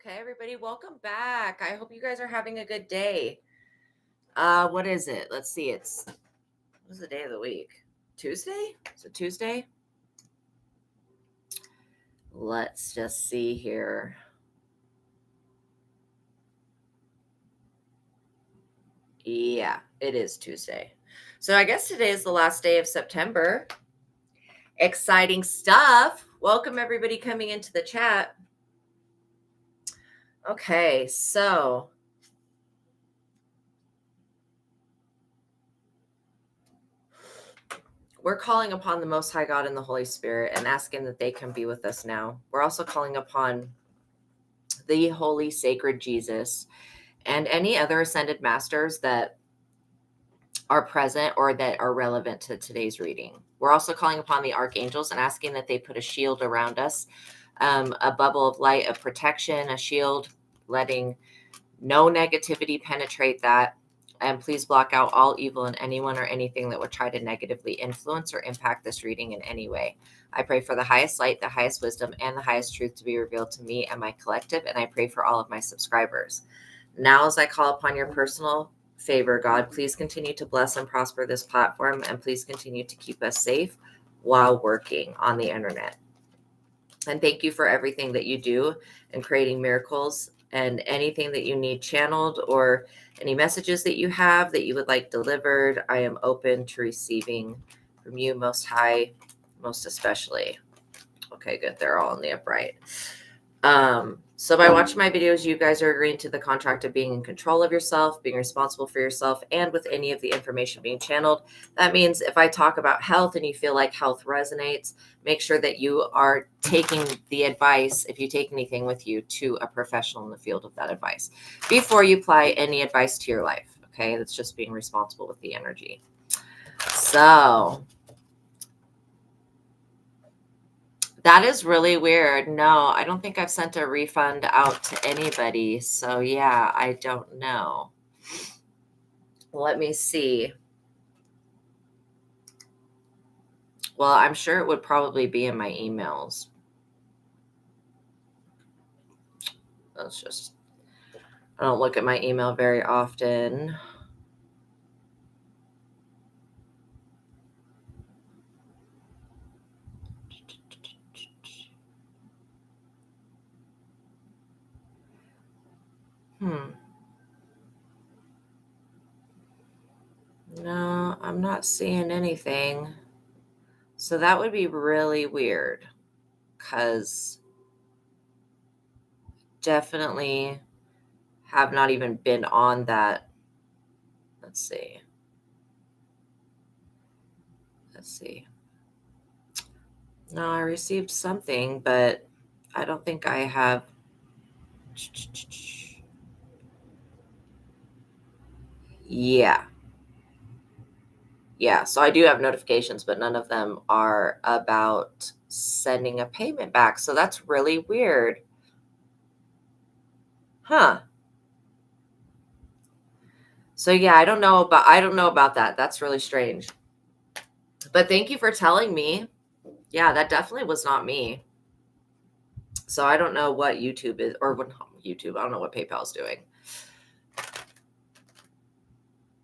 Okay, everybody, welcome back. I hope you guys are having a good day. What is it? Let's see. What's the day of the week? Tuesday? Is it Tuesday? Let's just see here. Yeah, it is Tuesday. So I guess today is the last day of September. Exciting stuff. Welcome everybody coming into the chat. Okay, so we're calling upon the Most High God and the Holy Spirit and asking that they can be with us now. We're also calling upon the Holy Sacred Jesus and any other ascended masters that are present or that are relevant to today's reading. We're also calling upon the archangels and asking that they put a shield around us, a bubble of light of protection, a shield, letting no negativity penetrate that. And please block out all evil in anyone or anything that would try to negatively influence or impact this reading in any way. I pray for the highest light, the highest wisdom, and the highest truth to be revealed to me and my collective, and I pray for all of my subscribers. Now, as I call upon your personal favor, God, please continue to bless and prosper this platform, and please continue to keep us safe while working on the internet. And thank you for everything that you do in creating miracles and anything that you need channeled or any messages that you have that you would like delivered. I am open to receiving from you, Most High, most especially. Okay, good. They're all in the upright. So by watching my videos, you guys are agreeing to the contract of being in control of yourself, being responsible for yourself, and with any of the information being channeled. That means if I talk about health and you feel like health resonates, make sure that you are taking the advice, if you take anything with you, to a professional in the field of that advice before you apply any advice to your life. Okay, that's just being responsible with the energy. So that is really weird. No, I don't think I've sent a refund out to anybody. So yeah, I don't know. Let me see. Well, I'm sure it would probably be in my emails. I don't look at my email very often. No, I'm not seeing anything. So that would be really weird because definitely have not even been on that. Let's see. No, I received something, but I don't think I have. Yeah. Yeah. So I do have notifications, but none of them are about sending a payment back. So that's really weird. Huh. So yeah, I don't know about that. That's really strange. But thank you for telling me. Yeah, that definitely was not me. So I don't know what YouTube is, or what YouTube. I don't know what PayPal is doing.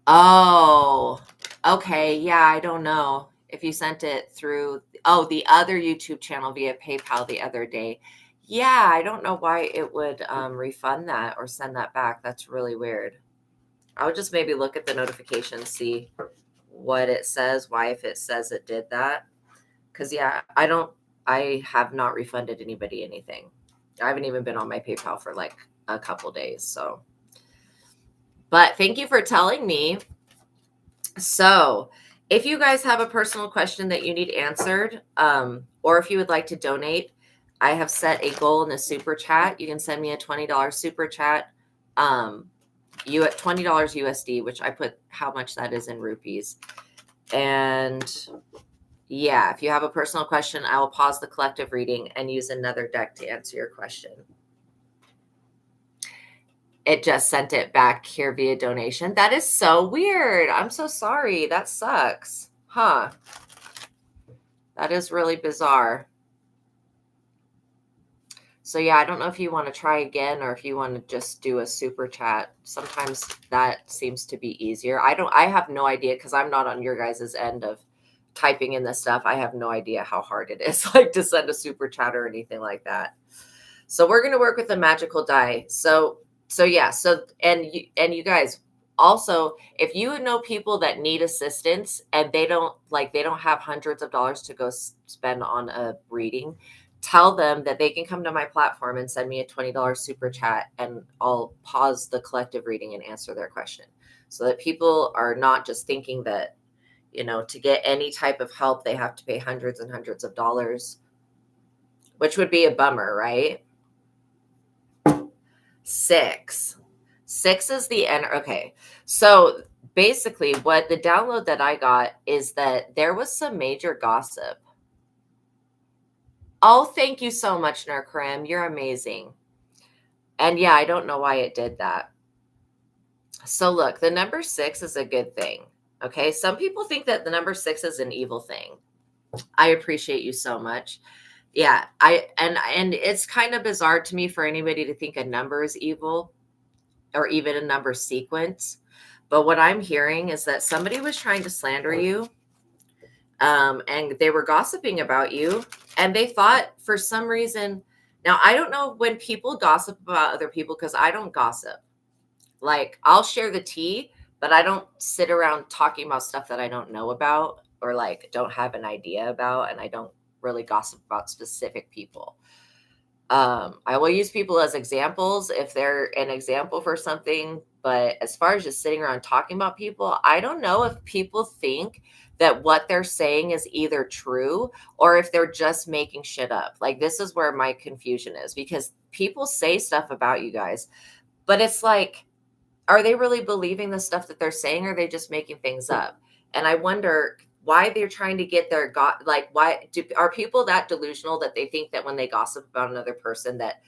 Oh, okay. Yeah, I don't know if you sent it through, the other YouTube channel via PayPal the other day. Yeah, I don't know why it would refund that or send that back. That's really weird. I would just maybe look at the notification, see what it says, why if it says it did that. Because, yeah, I have not refunded anybody anything. I haven't even been on my PayPal for like a couple days. So, but thank you for telling me. So, if you guys have a personal question that you need answered, or if you would like to donate, I have set a goal in the super chat. You can send me a $20 super chat. You at $20 USD, which I put how much that is in rupees. And yeah, if you have a personal question, I will pause the collective reading and use another deck to answer your question. It just sent it back here via donation. That is so weird. I'm so sorry. That sucks. Huh. That is really bizarre. So yeah, I don't know if you want to try again or if you want to just do a super chat. Sometimes that seems to be easier. I have no idea because I'm not on your guys' end of typing in this stuff. I have no idea how hard it is like to send a super chat or anything like that. So we're going to work with the magical die. So yeah, so and you guys also, if you know people that need assistance and they don't have hundreds of dollars to go spend on a reading, tell them that they can come to my platform and send me a $20 super chat and I'll pause the collective reading and answer their question. So that people are not just thinking that, to get any type of help, they have to pay hundreds and hundreds of dollars, which would be a bummer, right? 6 is the end. Okay. So basically what the download that I got is that there was some major gossip. Oh, thank you so much, Nurkrim. You're amazing. And yeah, I don't know why it did that. So look, the number 6 is a good thing. Okay. Some people think that the number 6 is an evil thing. I appreciate you so much. Yeah. And it's kind of bizarre to me for anybody to think a number is evil or even a number sequence. But what I'm hearing is that somebody was trying to slander you, and they were gossiping about you, and they thought for some reason. Now, I don't know when people gossip about other people because I don't gossip. Like, I'll share the tea, but I don't sit around talking about stuff that I don't know about or like don't have an idea about, and I don't really gossip about specific people. I will use people as examples if they're an example for something. But as far as just sitting around talking about people, I don't know if people think that what they're saying is either true or if they're just making shit up. Like, this is where my confusion is because people say stuff about you guys, but it's like, are they really believing the stuff that they're saying or are they just making things up? And I wonder why they're trying to get their are people that delusional that they think that when they gossip about another person that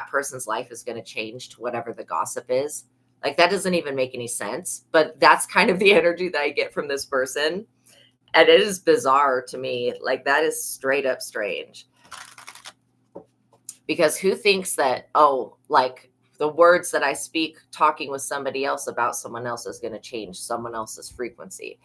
person's life is going to change to whatever the gossip is? Like, that doesn't even make any sense, but that's kind of the energy that I get from this person, and it is bizarre to me. Like, that is straight up strange, because who thinks that, oh, like, the words that I speak talking with somebody else about someone else is going to change someone else's frequency?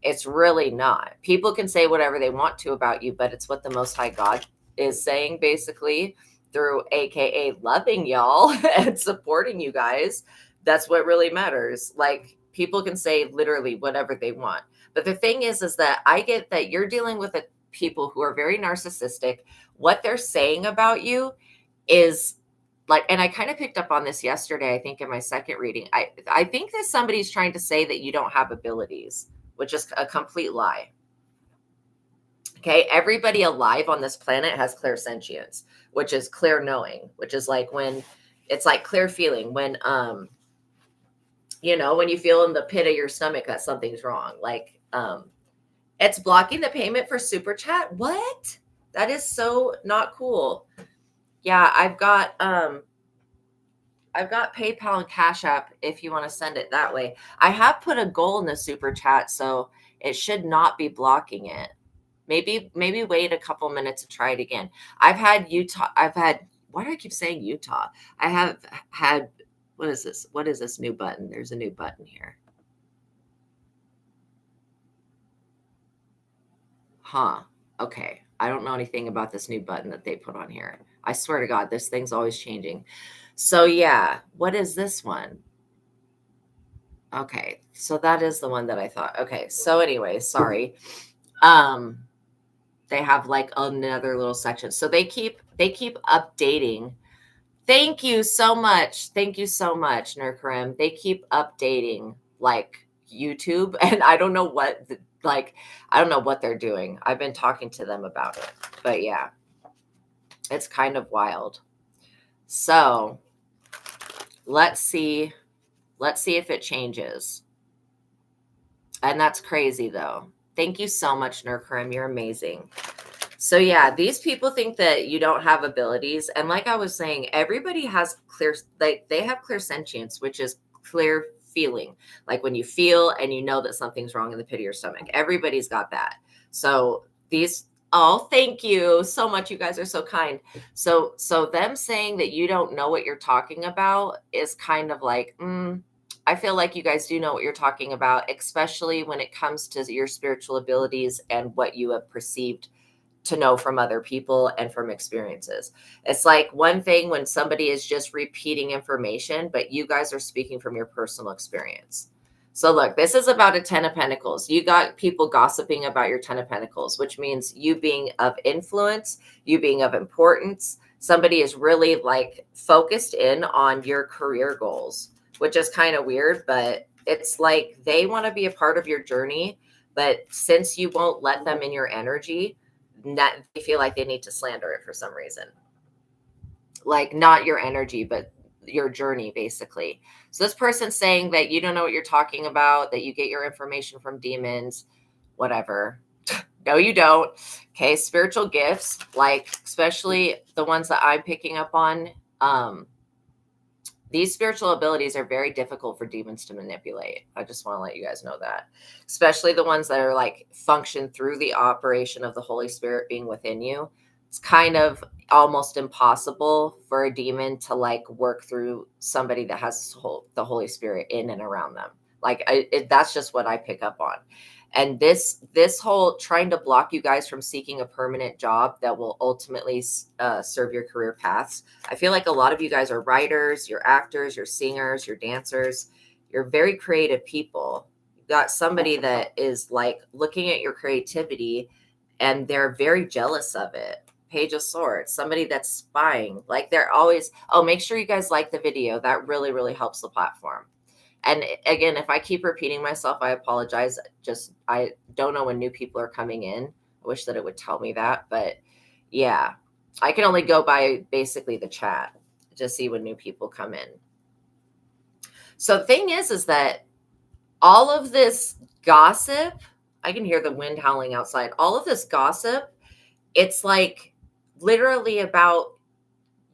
It's really not. People can say whatever they want to about you, but it's what the Most High God is saying, basically, through AKA loving y'all and supporting you guys. That's what really matters. Like, people can say literally whatever they want. But the thing is that I get that you're dealing with people who are very narcissistic. What they're saying about you is like, and I kind of picked up on this yesterday, I think in my second reading. I think that somebody's trying to say that you don't have abilities, which is a complete lie. Okay, everybody alive on this planet has clairsentience, which is clear knowing, which is like when it's like clear feeling when when you feel in the pit of your stomach that something's wrong. Like, it's blocking the payment for super chat. What? That is so not cool. Yeah, I've got PayPal and Cash App if you want to send it that way. I have put a goal in the super chat, so it should not be blocking it. Maybe wait a couple minutes to try it again. Why do I keep saying Utah? I have had, what is this? What is this new button? There's a new button here. Huh. Okay. I don't know anything about this new button that they put on here. I swear to God, this thing's always changing. So yeah, what is this one? Okay, so that is the one that I thought. Okay, so anyway, sorry. They have like another little section. So they keep updating. Thank you so much. Thank you so much, Nurkrim. They keep updating like YouTube, and I don't know what they're doing. I've been talking to them about it, but yeah, it's kind of wild. So let's see if it changes. And that's crazy though. Thank you so much, Nurkrim. You're amazing. So yeah, these people think that you don't have abilities. And like I was saying, everybody has they have clairsentience, which is clear feeling. Like when you feel and you know that something's wrong in the pit of your stomach. Everybody's got that. So these Oh, thank you so much. You guys are so kind. So them saying that you don't know what you're talking about is kind of like, I feel like you guys do know what you're talking about, especially when it comes to your spiritual abilities and what you have perceived to know from other people and from experiences. It's like one thing when somebody is just repeating information, but you guys are speaking from your personal experience. So look, this is about a 10 of Pentacles. You got people gossiping about your 10 of Pentacles, which means you being of influence, you being of importance. Somebody is really like focused in on your career goals, which is kind of weird, but it's like they want to be a part of your journey. But since you won't let them in your energy, that they feel like they need to slander it for some reason. Like not your energy, but your journey, basically. So this person's saying that you don't know what you're talking about, that you get your information from demons, whatever. No, you don't. Okay, spiritual gifts, like especially the ones that I'm picking up on. These spiritual abilities are very difficult for demons to manipulate. I just want to let you guys know that, especially the ones that are like function through the operation of the Holy Spirit being within you. It's kind of almost impossible for a demon to like work through somebody that has the Holy Spirit in and around them. Like that's just what I pick up on. And this whole trying to block you guys from seeking a permanent job that will ultimately serve your career paths. I feel like a lot of you guys are writers, you're actors, you're singers, you're dancers. You're very creative people. You got somebody that is like looking at your creativity and they're very jealous of it. Page of Swords, somebody that's spying. Like they're always, oh, make sure you guys like the video. That really, really helps the platform. And again, if I keep repeating myself, I apologize. Just, I don't know when new people are coming in. I wish that it would tell me that. But yeah, I can only go by basically the chat to see when new people come in. So the thing is that all of this gossip, I can hear the wind howling outside. All of this gossip, it's like literally about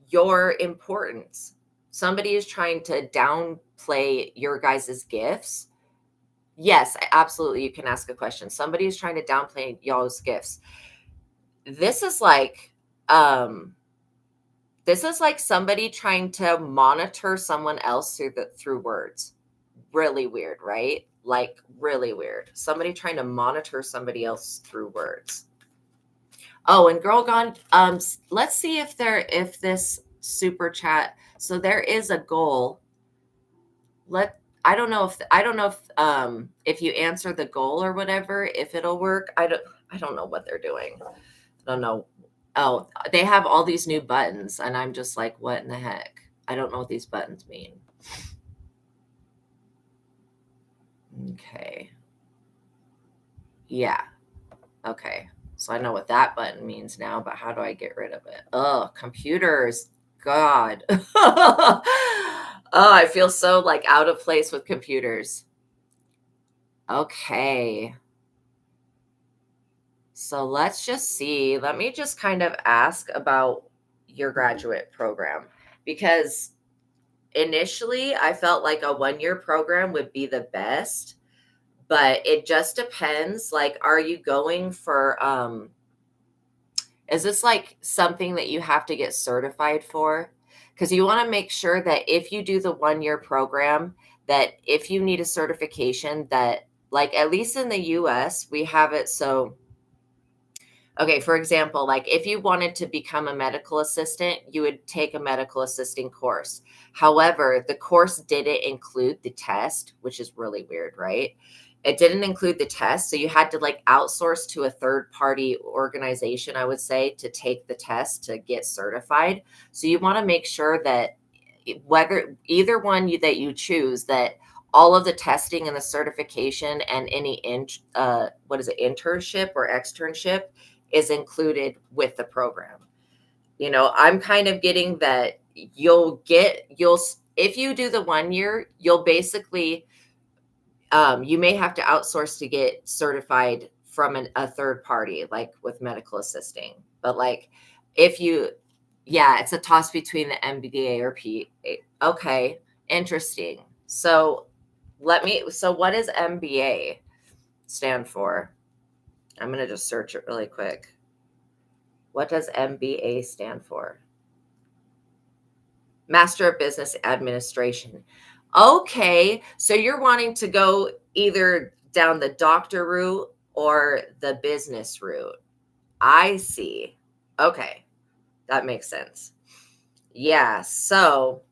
your importance. Somebody is trying to downplay your guys' gifts. Yes, absolutely. You can ask a question. Somebody is trying to downplay y'all's gifts. This is like somebody trying to monitor someone else through words. Really weird, right? Like really weird. Somebody trying to monitor somebody else through words. Oh, and Girl Gone, let's see if this super chat. So there is a goal. I don't know if you answer the goal or whatever, if it'll work. I don't know what they're doing. I don't know. Oh, they have all these new buttons and I'm just like, what in the heck? I don't know what these buttons mean. Okay. Yeah. Okay. So I know what that button means now, but how do I get rid of it? Oh, computers. God. Oh, I feel so like out of place with computers. Okay. So let's just see. Let me just kind of ask about your graduate program, because initially I felt like a 1-year program would be the best, but it just depends. Like, are you going for, is this like something that you have to get certified for? Because you want to make sure that if you do the 1-year program, that if you need a certification, that like at least in the US, we have it. So, okay, for example, like if you wanted to become a medical assistant, you would take a medical assisting course. However, the course didn't include the test, which is really weird, right? It didn't include the test. So you had to like outsource to a third party organization, I would say, to take the test to get certified. So you want to make sure that whether either one that you choose, that all of the testing and the certification and any internship or externship is included with the program. You know, I'm kind of getting that if you do the 1 year, you'll basically, you may have to outsource to get certified from a third party, like with medical assisting. But like, yeah, it's a toss between the MBA or P. Okay, interesting. So what does MBA stand for? I'm going to just search it really quick. What does MBA stand for? Master of Business Administration. Okay, so you're wanting to go either down the doctor route or the business route. I see. Okay, that makes sense. Yeah, so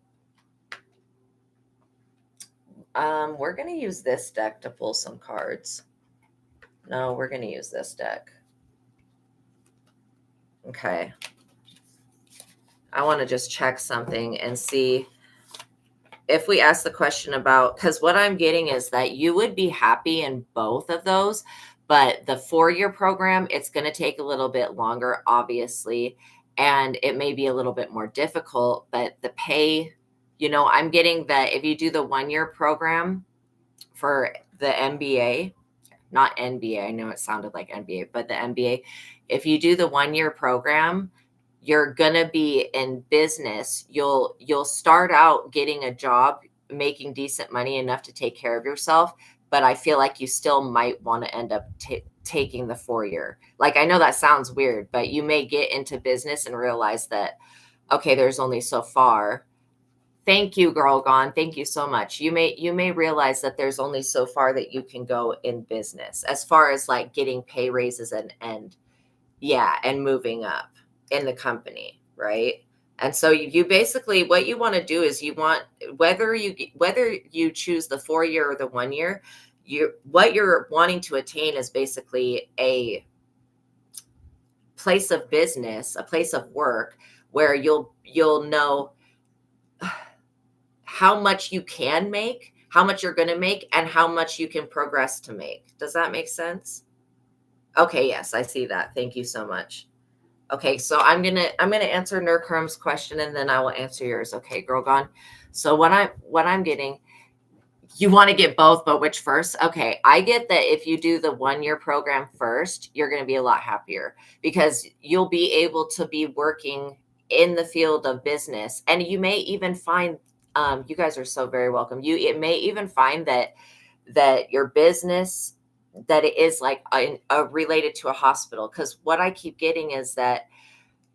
we're going to use this deck to pull some cards. No, we're going to use this deck. Okay. I want to just check something and see if we ask the question about, because what I'm getting is that you would be happy in both of those, but the 4-year program, it's going to take a little bit longer, obviously, and it may be a little bit more difficult, but the pay, I'm getting that if you do the 1-year program for the MBA, not NBA, I know it sounded like NBA, but the MBA, if you do the 1-year program, you're gonna be in business. You'll start out getting a job, making decent money enough to take care of yourself, but I feel like you still might want to end up taking the 4-year. Like, I know that sounds weird, but you may get into business and realize that, okay, there's only so far. Thank you, Girl Gone. Thank you so much. You may realize that there's only so far that you can go in business as far as like getting pay raises and moving up in the company, right? And so you basically, what you want to do is you want, whether you choose the 4-year or the 1-year, what you're wanting to attain is basically a place of business, a place of work where you'll know how much you can make, how much you're going to make, and how much you can progress to make. Does that make sense? Okay, yes, I see that. Thank you so much. Okay, so I'm gonna answer Nurkrum's question and then I will answer yours. Okay, Girl Gone. So what I'm getting, you want to get both, but which first? Okay, I get that if you do the 1-year program first, you're going to be a lot happier because you'll be able to be working in the field of business, and you may even find, you guys are so very welcome. It may even find that your business, that it is like related to a hospital, because what I keep getting is that,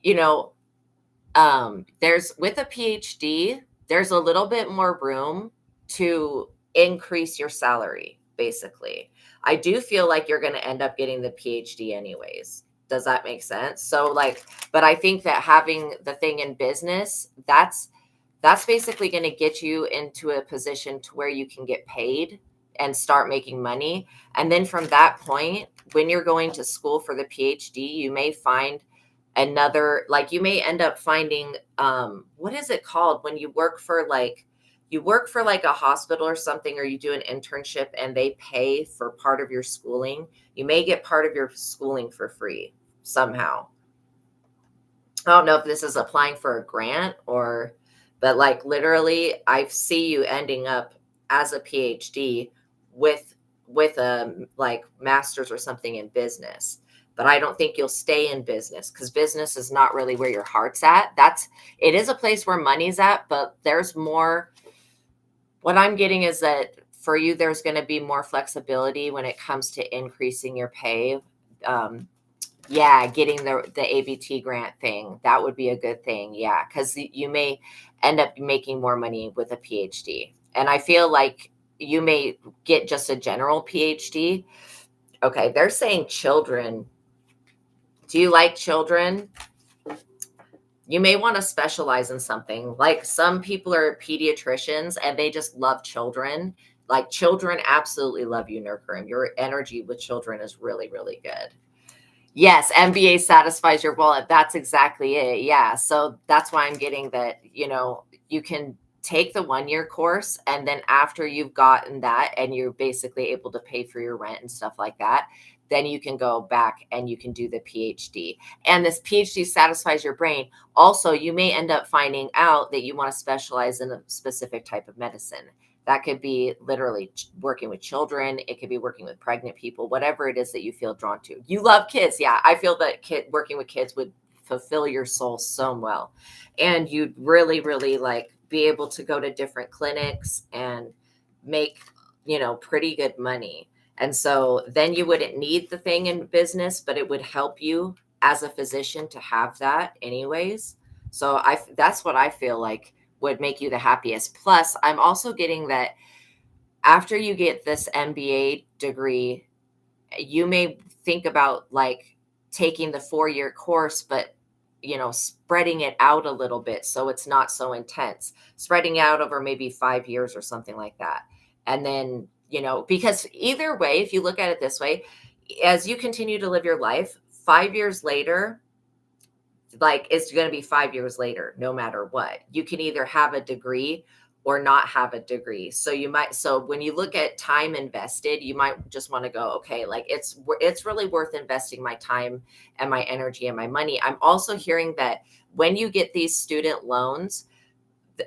there's, with a PhD, there's a little bit more room to increase your salary, basically. I do feel like you're going to end up getting the PhD anyways. Does that make sense? So like, but I think that having the thing in business, that's basically going to get you into a position to where you can get paid and start making money. And then from that point, when you're going to school for the PhD, you may find another, like you may end up finding, what is it called when you work for like a hospital or something, or you do an internship and they pay for part of your schooling. You may get part of your schooling for free somehow. I don't know if this is applying for a grant but like literally I see you ending up as a PhD with a like master's or something in business. But I don't think you'll stay in business because business is not really where your heart's at. It is a place where money's at, but there's more. What I'm getting is that for you, there's going to be more flexibility when it comes to increasing your pay. Getting the ABT grant thing, that would be a good thing. Yeah, because you may end up making more money with a PhD. And I feel like you may get just a general PhD. Okay, they're saying children. Do you like children? You may want to specialize in something. Like some people are pediatricians and they just love children. Like children absolutely love you, Nurkurim. Your energy with children is really, really good. Yes, MBA satisfies your wallet. That's exactly it. Yeah. So that's why I'm getting that, you can take the 1-year course, and then after you've gotten that and you're basically able to pay for your rent and stuff like that, then you can go back and you can do the PhD. And this PhD satisfies your brain. Also, you may end up finding out that you want to specialize in a specific type of medicine. That could be literally working with children. It could be working with pregnant people, whatever it is that you feel drawn to. You love kids. Yeah, I feel that working with kids would fulfill your soul so well. And you'd really, really like be able to go to different clinics and make, pretty good money. And so then you wouldn't need the thing in business, but it would help you as a physician to have that anyways. So that's what I feel like would make you the happiest. Plus, I'm also getting that after you get this MBA degree, you may think about like taking the 4-year course, but spreading it out a little bit so it's not so intense, spreading out over maybe 5 years or something like that. And then, because either way, if you look at it this way, as you continue to live your life, 5 years later, like it's going to be 5 years later, no matter what. You can either have a degree or not have a degree. So when you look at time invested, you might just want to go, okay, like it's really worth investing my time and my energy and my money. I'm also hearing that when you get these student loans,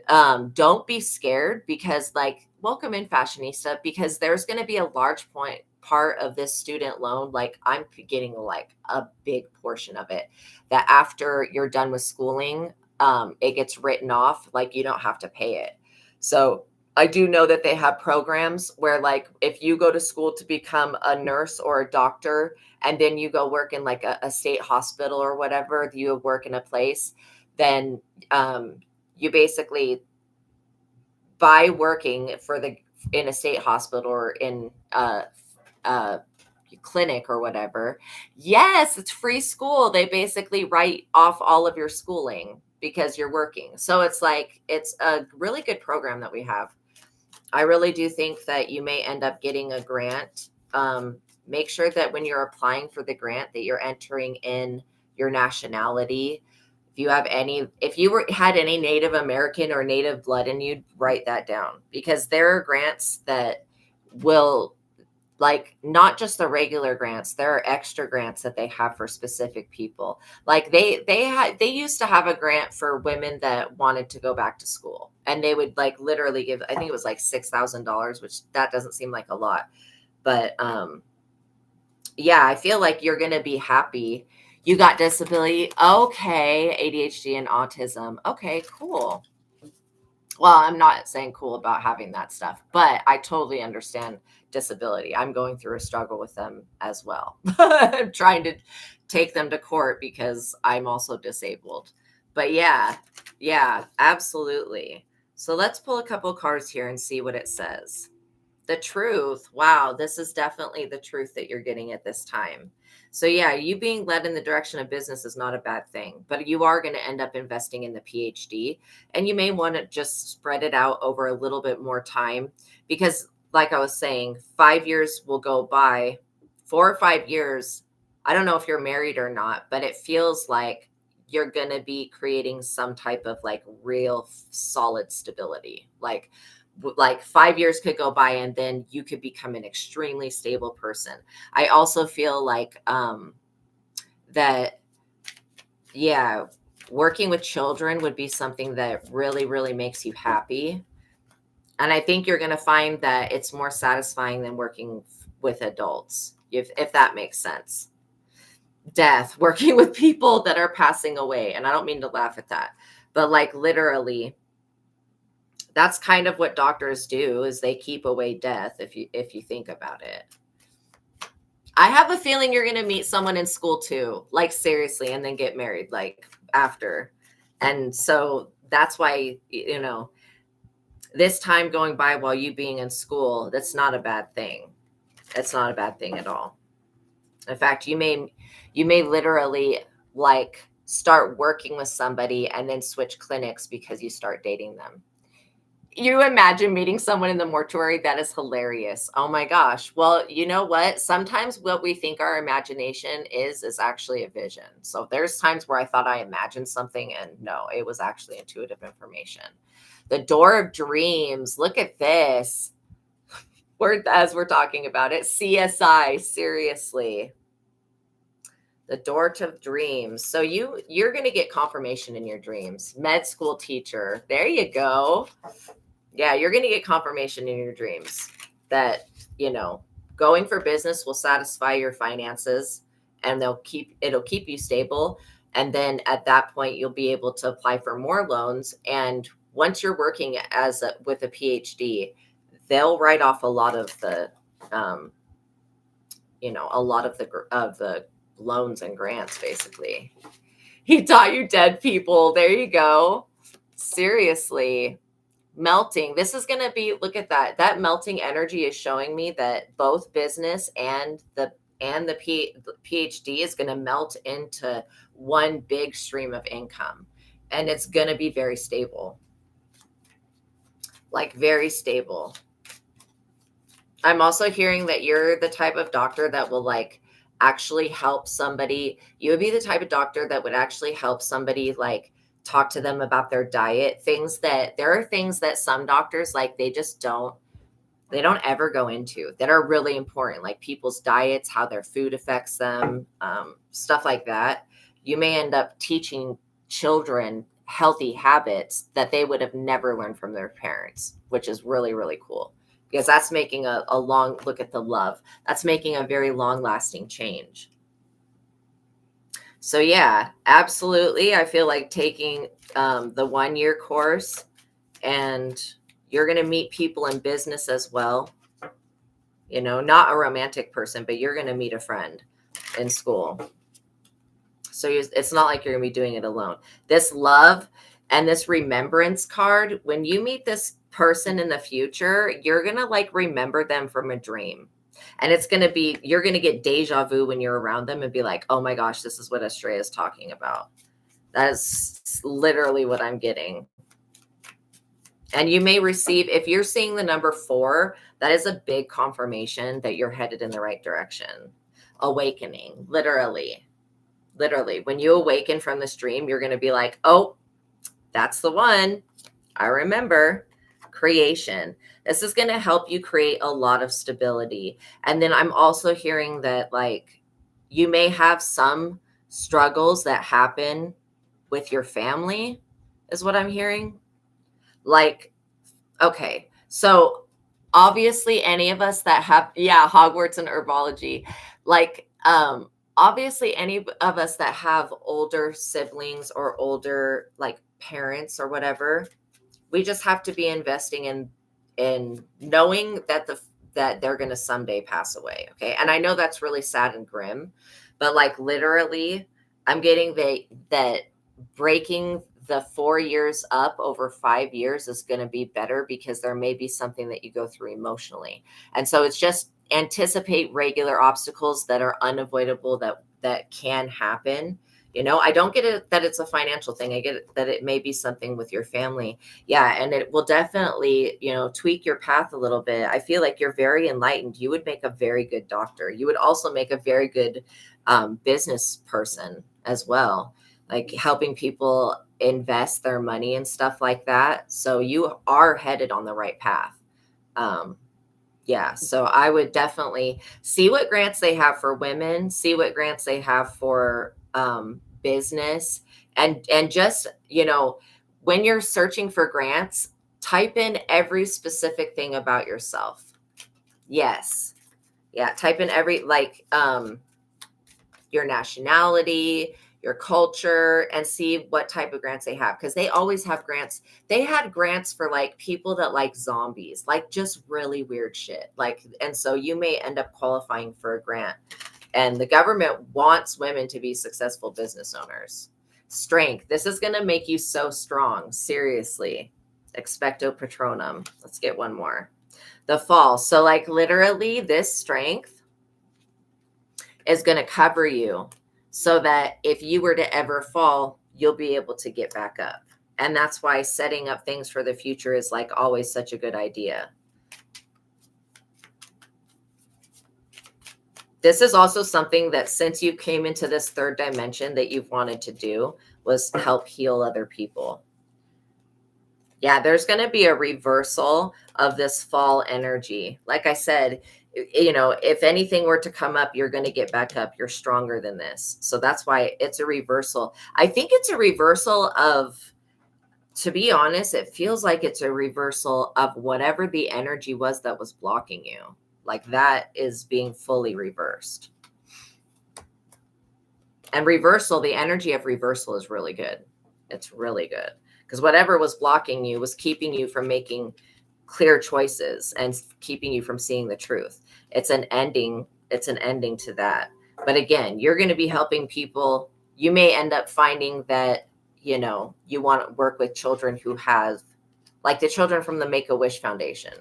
don't be scared, because like, welcome in, fashionista, because there's going to be a large part of this student loan, like I'm getting like a big portion of it, that after you're done with schooling, it gets written off, like you don't have to pay it. So I do know that they have programs where, like, if you go to school to become a nurse or a doctor, and then you go work in like a state hospital or whatever, you work in a place, then you basically, by working in a state hospital or in a clinic or whatever, yes, it's free school. They basically write off all of your schooling because you're working. So it's like, it's a really good program that we have. I really do think that you may end up getting a grant. Make sure that when you're applying for the grant that you're entering in your nationality. If you had any Native American or Native blood in you, write that down, because there are grants that will, like, not just the regular grants, there are extra grants that they have for specific people. Like they used to have a grant for women that wanted to go back to school, and they would like literally give, I think it was like $6,000, which that doesn't seem like a lot, but yeah, I feel like you're going to be happy. You got disability. Okay. ADHD and autism. Okay, cool. Well, I'm not saying cool about having that stuff, but I totally understand disability. I'm going through a struggle with them as well. I'm trying to take them to court because I'm also disabled. But yeah, absolutely. So let's pull a couple cards here and see what it says. The truth. Wow, this is definitely the truth that you're getting at this time. So yeah, you being led in the direction of business is not a bad thing, but you are going to end up investing in the PhD, and you may want to just spread it out over a little bit more time, because like I was saying, 5 years will go by, 4 or 5 years. I don't know if you're married or not, but it feels like you're going to be creating some type of like real solid stability. Like 5 years could go by and then you could become an extremely stable person. I also feel like that, yeah, working with children would be something that really, really makes you happy. And I think you're going to find that it's more satisfying than working with adults, if that makes sense. Death, working with people that are passing away. And I don't mean to laugh at that, but like literally, that's kind of what doctors do, is they keep away death, if you think about it. I have a feeling you're going to meet someone in school too, like seriously, and then get married like after. And so that's why, this time going by while you being in school, that's not a bad thing. It's not a bad thing at all. In fact, you may literally like start working with somebody and then switch clinics because you start dating them. You imagine meeting someone in the mortuary? That is hilarious. Oh my gosh. Well, you know what? Sometimes what we think our imagination is actually a vision. So there's times where I thought I imagined something, and no, it was actually intuitive information. The door of dreams. Look at this. As we're talking about it, CSI, seriously. The door to dreams. So you're going to get confirmation in your dreams. Med school teacher. There you go. Yeah, you're going to get confirmation in your dreams that, going for business will satisfy your finances, and it'll keep you stable. And then at that point, you'll be able to apply for more loans. And once you're working with a PhD, they'll write off a lot of the, loans and grants, basically. He taught you dead people. There you go. Seriously. Melting. This is going to be, look at that. That melting energy is showing me that both business and the PhD is going to melt into one big stream of income. And it's going to be very stable. Like very stable. I'm also hearing that you're the type of doctor that will like actually help somebody. You would be the type of doctor that would actually help somebody like talk to them about their diet. There are things that some doctors like they don't ever go into that are really important, like people's diets, how their food affects them, stuff like that. You may end up teaching children healthy habits that they would have never learned from their parents, which is really, really cool. Because that's making a long look at the love. That's making a very long lasting change. So yeah, absolutely. I feel like taking the 1-year course, and you're going to meet people in business as well. You know, not a romantic person, but you're going to meet a friend in school. So it's not like you're going to be doing it alone. This love and this remembrance card, when you meet this person in the future, you're going to like remember them from a dream. And it's going to be, you're going to get deja vu when you're around them and be like, oh my gosh, this is what Astraea is talking about. That is literally what I'm getting. And you may receive, if you're seeing the number 4, that is a big confirmation that you're headed in the right direction. Awakening, literally. Literally, when you awaken from this dream, you're going to be like, oh, that's the one. I remember. Creation. This is going to help you create a lot of stability. And then I'm also hearing that like you may have some struggles that happen with your family, is what I'm hearing. Like, okay, so obviously any of us that have, Hogwarts and herbology, like, obviously any of us that have older siblings or older like parents or whatever, we just have to be investing in knowing that that they're going to someday pass away. Okay. And I know that's really sad and grim, but like literally I'm getting that breaking the 4 years up over 5 years is going to be better, because there may be something that you go through emotionally. And so it's just anticipate regular obstacles that are unavoidable, that can happen. You know, I don't get it that it's a financial thing. I get it that it may be something with your family. Yeah. And it will definitely, tweak your path a little bit. I feel like you're very enlightened. You would make a very good doctor. You would also make a very good business person as well, like helping people invest their money and stuff like that. So you are headed on the right path. Yeah, so I would definitely see what grants they have for women, see what grants they have for business, and just, when you're searching for grants, type in every specific thing about yourself. Yes. Yeah, type in every, like, your nationality, your culture, and see what type of grants they have, because they always have grants. They had grants for like people that like zombies, like just really weird shit. Like, and so you may end up qualifying for a grant. And the government wants women to be successful business owners. Strength. This is going to make you so strong. Seriously. Expecto Patronum. Let's get one more. The fall. So like literally this strength is going to cover you, so that if you were to ever fall, you'll be able to get back up. And that's why setting up things for the future is like always such a good idea. This is also something that since you came into this third dimension that you've wanted to do, was help heal other people. Yeah, there's going to be a reversal of this fall energy. Like I said, if anything were to come up, you're going to get back up. You're stronger than this. So that's why it's a reversal. I think it's a reversal of, to be honest, it feels like it's a reversal of whatever the energy was that was blocking you. Like that is being fully reversed. And reversal, the energy of reversal is really good. It's really good. Because whatever was blocking you was keeping you from making clear choices and keeping you from seeing the truth. It's an ending. It's an ending to that. But again, you're going to be helping people. You may end up finding that, you know, you want to work with children who have, like the children from the Make-A-Wish Foundation.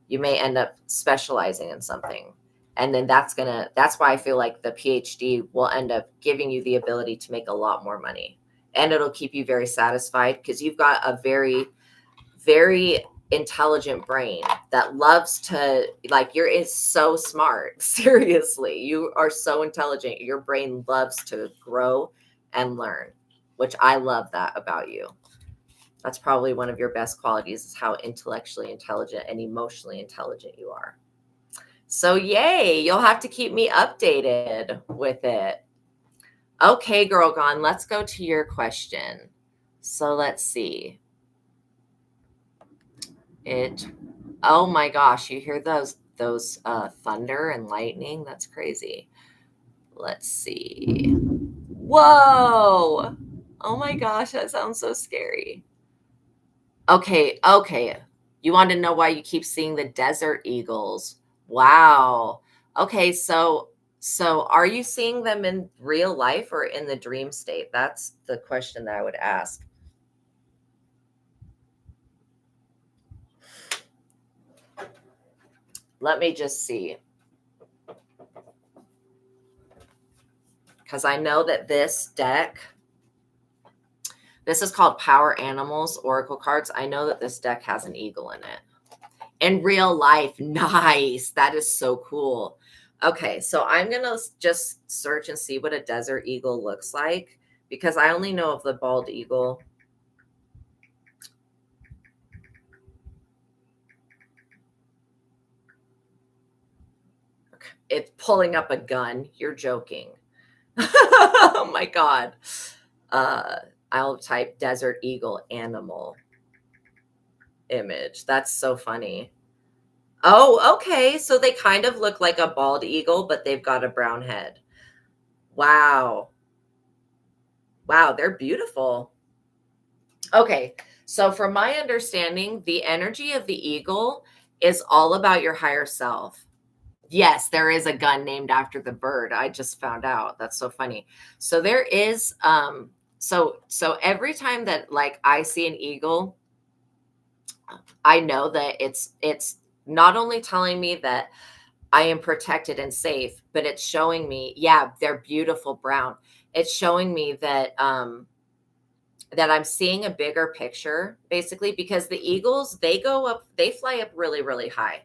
You may end up specializing in something. And then that's why I feel like the PhD will end up giving you the ability to make a lot more money. And it'll keep you very satisfied because you've got a very, very intelligent brain that loves to, like, is so smart. Seriously, you are so intelligent. Your brain loves to grow and learn, which I love that about you. That's probably one of your best qualities, is how intellectually intelligent and emotionally intelligent you are. So yay, you'll have to keep me updated with it. Okay, Girl Gone, let's go to your question. So let's see. Oh my gosh, you hear those thunder and lightning? That's crazy. Let's see. Whoa! Oh my gosh, that sounds so scary. Okay. You want to know why you keep seeing the desert eagles? Wow. Okay, so are you seeing them in real life or in the dream state? That's the question that I would ask. Let me just see. Because I know that this deck, this is called Power Animals Oracle Cards. I know that this deck has an eagle in it. In real life. Nice. That is so cool. Okay, so I'm going to just search and see what a desert eagle looks like, because I only know of the bald eagle. Okay. It's pulling up a gun. You're joking. Oh my God. I'll type desert eagle animal image. That's so funny. Oh, okay. So they kind of look like a bald eagle, but they've got a brown head. Wow. Wow, they're beautiful. Okay. So from my understanding, the energy of the eagle is all about your higher self. Yes, there is a gun named after the bird. I just found out. That's so funny. So there is so every time that, like, I see an eagle, I know that it's not only telling me that I am protected and safe, but it's showing me, yeah, they're beautiful brown. It's showing me that that I'm seeing a bigger picture, basically, because the eagles, they fly up really, really high.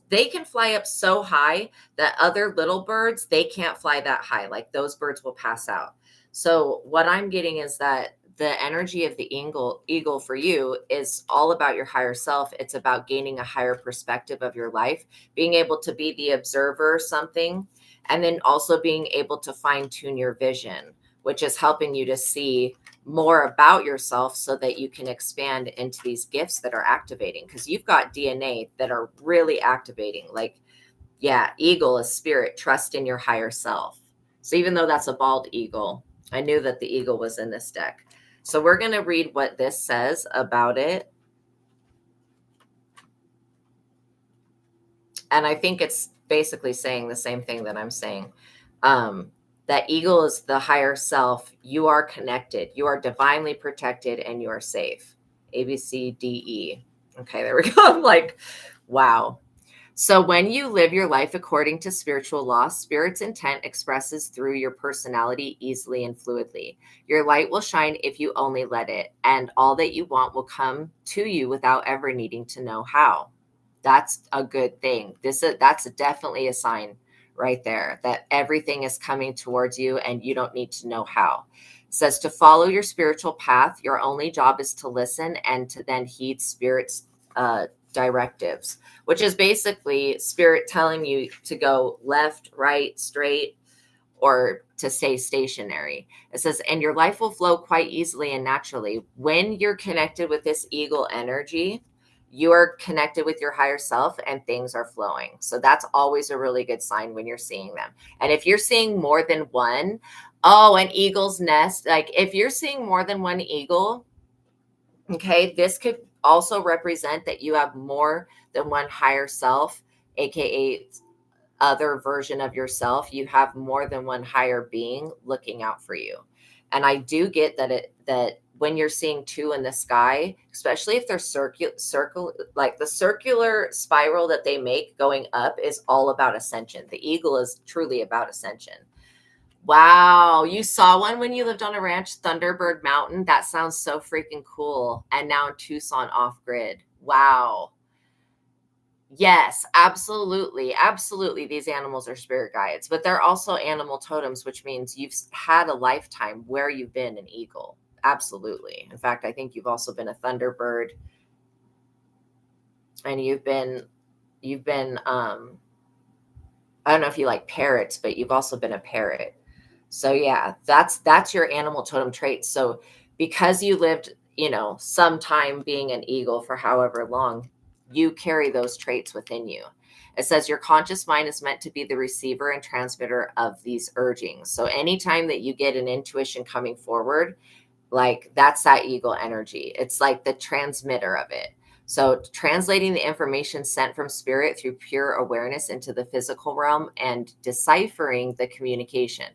They can fly up so high that other little birds, they can't fly that high. Like, those birds will pass out. So what I'm getting is that the energy of the eagle for you is all about your higher self. It's about gaining a higher perspective of your life, being able to be the observer of something, and then also being able to fine tune your vision, which is helping you to see more about yourself so that you can expand into these gifts that are activating, because you've got DNA that are really activating. Like, yeah, eagle is spirit, trust in your higher self. So even though that's a bald eagle, I knew that the eagle was in this deck. So we're going to read what this says about it. And I think it's basically saying the same thing that I'm saying. That eagle is the higher self. You are connected. You are divinely protected, and you are safe. A, B, C, D, E. Okay, there we go. I'm like, wow. So when you live your life according to spiritual law, spirit's intent expresses through your personality easily and fluidly. Your light will shine if you only let it, and all that you want will come to you without ever needing to know how. That's a good thing. That's definitely a sign right there that everything is coming towards you and you don't need to know how. It says to follow your spiritual path. Your only job is to listen and to then heed spirit's directives, which is basically spirit telling you to go left, right, straight, or to stay stationary. It says, and your life will flow quite easily and naturally. When you're connected with this eagle energy, you are connected with your higher self and things are flowing. So that's always a really good sign when you're seeing them. And if you're seeing more than one, an eagle's nest, like if you're seeing more than one eagle, okay, this could also represent that you have more than one higher self, aka other version of yourself, you have more than one higher being looking out for you. And I do get that when you're seeing two in the sky, especially if they're circle, like the circular spiral that they make going up is all about ascension. The eagle is truly about ascension. Wow, you saw one when you lived on a ranch, Thunderbird Mountain? That sounds so freaking cool. And now in Tucson off grid. Wow. Yes, absolutely. Absolutely. These animals are spirit guides, but they're also animal totems, which means you've had a lifetime where you've been an eagle. Absolutely. In fact, I think you've also been a thunderbird, and you've been I don't know if you like parrots, but you've also been a parrot. So yeah, that's your animal totem trait. So because you lived, some time being an eagle for however long, you carry those traits within you. It says your conscious mind is meant to be the receiver and transmitter of these urgings. So anytime that you get an intuition coming forward, like that's that eagle energy. It's like the transmitter of it. So translating the information sent from spirit through pure awareness into the physical realm and deciphering the communication.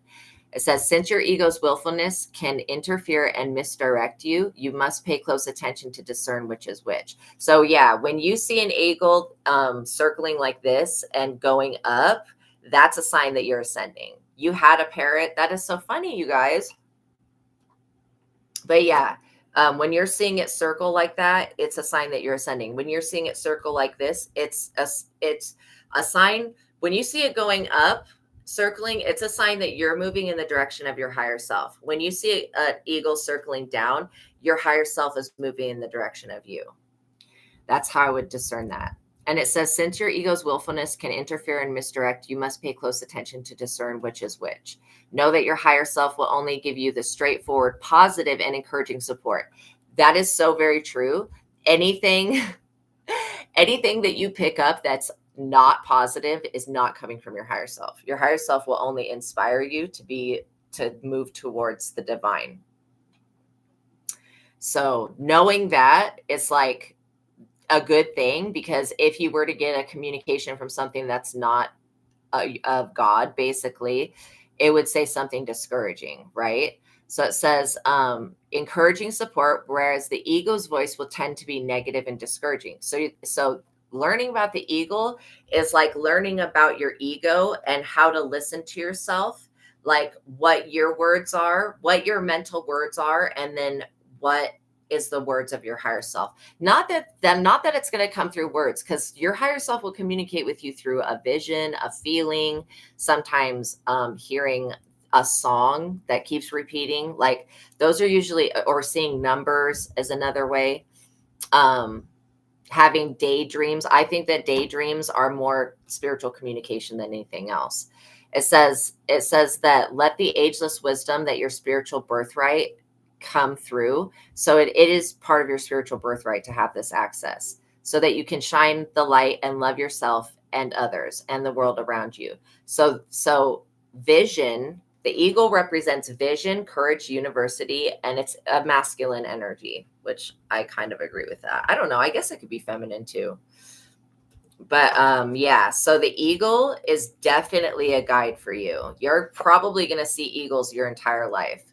It says, since your ego's willfulness can interfere and misdirect you, you must pay close attention to discern which is which. So yeah, when you see an eagle circling like this and going up, that's a sign that you're ascending. You had a parrot. That is so funny, you guys. But yeah, when you're seeing it circle like that, it's a sign that you're ascending. When you're seeing it circle like this, it's a sign. When you see it going up, circling, it's a sign that you're moving in the direction of your higher self. When you see an eagle circling down, your higher self is moving in the direction of you. That's how I would discern that. And it says, since your ego's willfulness can interfere and misdirect, you must pay close attention to discern which is which. Know that your higher self will only give you the straightforward, positive, and encouraging support. That is so very true. Anything that you pick up that's not positive is not coming from your higher self. Your higher self will only inspire you to move towards the divine. So knowing that, it's like a good thing, because if you were to get a communication from something that's not of God, basically, it would say something discouraging, right? So it says encouraging support, whereas the ego's voice will tend to be negative and discouraging. So learning about the eagle is like learning about your ego and how to listen to yourself, like what your words are, what your mental words are, and then what is the words of your higher self. Not that it's going to come through words, because your higher self will communicate with you through a vision, a feeling, sometimes hearing a song that keeps repeating. Like those are usually, or seeing numbers is another way. Having daydreams. I think that daydreams are more spiritual communication than anything else. It says that let the ageless wisdom that your spiritual birthright come through. So it is part of your spiritual birthright to have this access, so that you can shine the light and love yourself and others and the world around you. So vision, the eagle represents vision, courage, university, and it's a masculine energy, which I kind of agree with that. I don't know. I guess it could be feminine too. But yeah, so the eagle is definitely a guide for you. You're probably going to see eagles your entire life.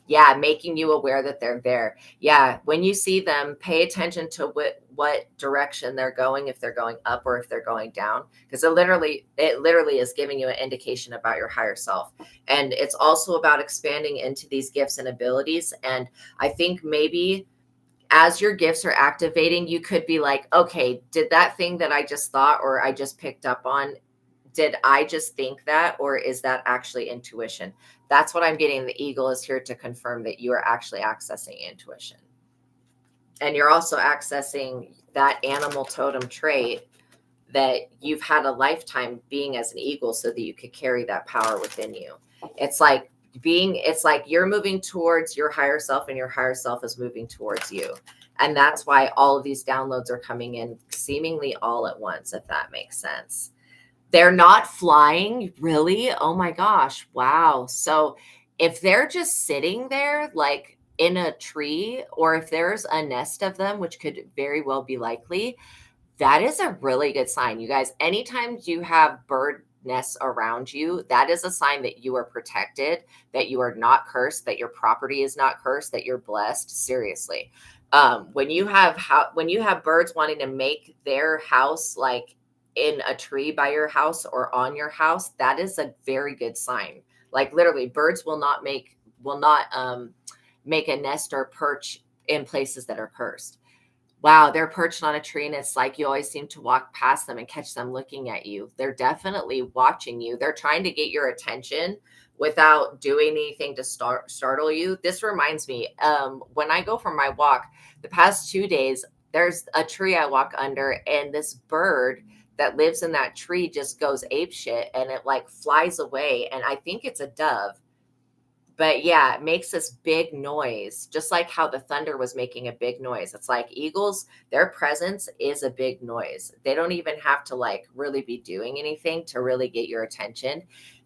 Yeah, making you aware that they're there. Yeah, when you see them, pay attention to what direction they're going, if they're going up or if they're going down, because it literally is giving you an indication about your higher self. And it's also about expanding into these gifts and abilities. And I think maybe as your gifts are activating, you could be like, okay, did that thing that I just thought or I just picked up on, did I just think that, or is that actually intuition? That's what I'm getting. The eagle is here to confirm that you are actually accessing intuition. And you're also accessing that animal totem trait that you've had a lifetime being as an eagle, so that you could carry that power within you. It's like you're moving towards your higher self and your higher self is moving towards you. And that's why all of these downloads are coming in seemingly all at once, if that makes sense. They're not flying, really? Oh my gosh. Wow. So if they're just sitting there, like in a tree, or if there's a nest of them, which could very well be likely, That is a really good sign, you guys. Anytime you have bird nests around you, that is a sign that you are protected, that you are not cursed, that your property is not cursed, that you're blessed. Seriously, when you have birds wanting to make their house like in a tree by your house or on your house, that is a very good sign. Like literally, birds will not make a nest or perch in places that are cursed. Wow, they're perched on a tree, and it's like you always seem to walk past them and catch them looking at you. They're definitely watching you. They're trying to get your attention without doing anything to startle you. This reminds me, when I go for my walk, the past 2 days, there's a tree I walk under, and this bird that lives in that tree just goes ape shit, and it like flies away. And I think it's a dove. But yeah, it makes this big noise, just like how the thunder was making a big noise. It's like eagles, their presence is a big noise. They don't even have to like really be doing anything to really get your attention.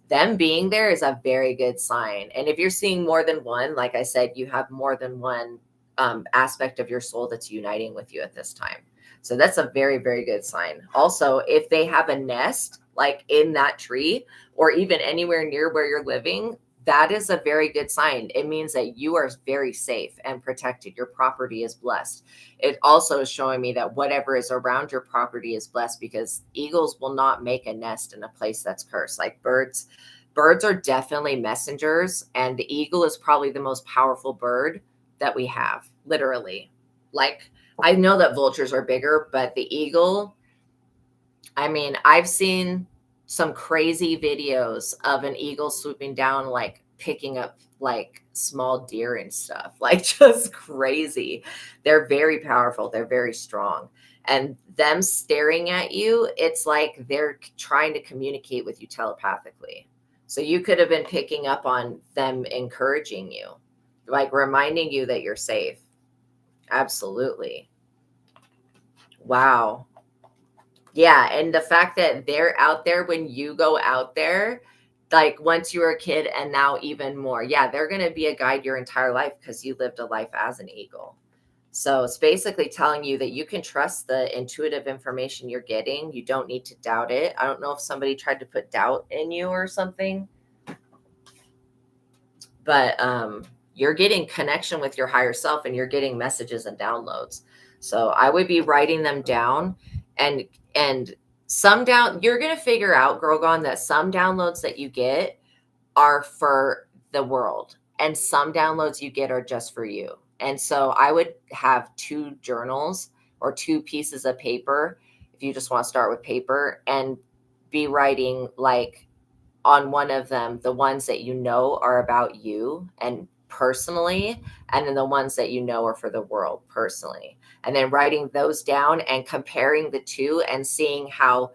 Them being there is a very good sign. And if you're seeing more than one, like I said, you have more than one aspect of your soul that's uniting with you at this time. So that's a very, very good sign. Also, if they have a nest like in that tree or even anywhere near where you're living, that is a very good sign. It means that you are very safe and protected. Your property is blessed. It also is showing me that whatever is around your property is blessed, because eagles will not make a nest in a place that's cursed. Like birds are definitely messengers, and the eagle is probably the most powerful bird that we have, literally. Like, I know that vultures are bigger, but the eagle, I mean, I've seen some crazy videos of an eagle swooping down, like picking up like small deer and stuff, like just crazy. They're very powerful. They're very strong. And them staring at you, it's like they're trying to communicate with you telepathically. So you could have been picking up on them encouraging you, like reminding you that you're safe. Absolutely. Wow. Yeah, and the fact that they're out there when you go out there, like once you were a kid and now even more. Yeah, they're going to be a guide your entire life because you lived a life as an eagle. So it's basically telling you that you can trust the intuitive information you're getting. You don't need to doubt it. I don't know if somebody tried to put doubt in you or something, but you're getting connection with your higher self, and you're getting messages and downloads. So I would be writing them down, and you're going to figure out, Grogon, that some downloads that you get are for the world, and some downloads you get are just for you. And so I would have two journals or two pieces of paper, if you just want to start with paper, and be writing like on one of them, the ones that you know are about you and personally, and then the ones that you know are for the world personally. And then writing those down and comparing the two and seeing how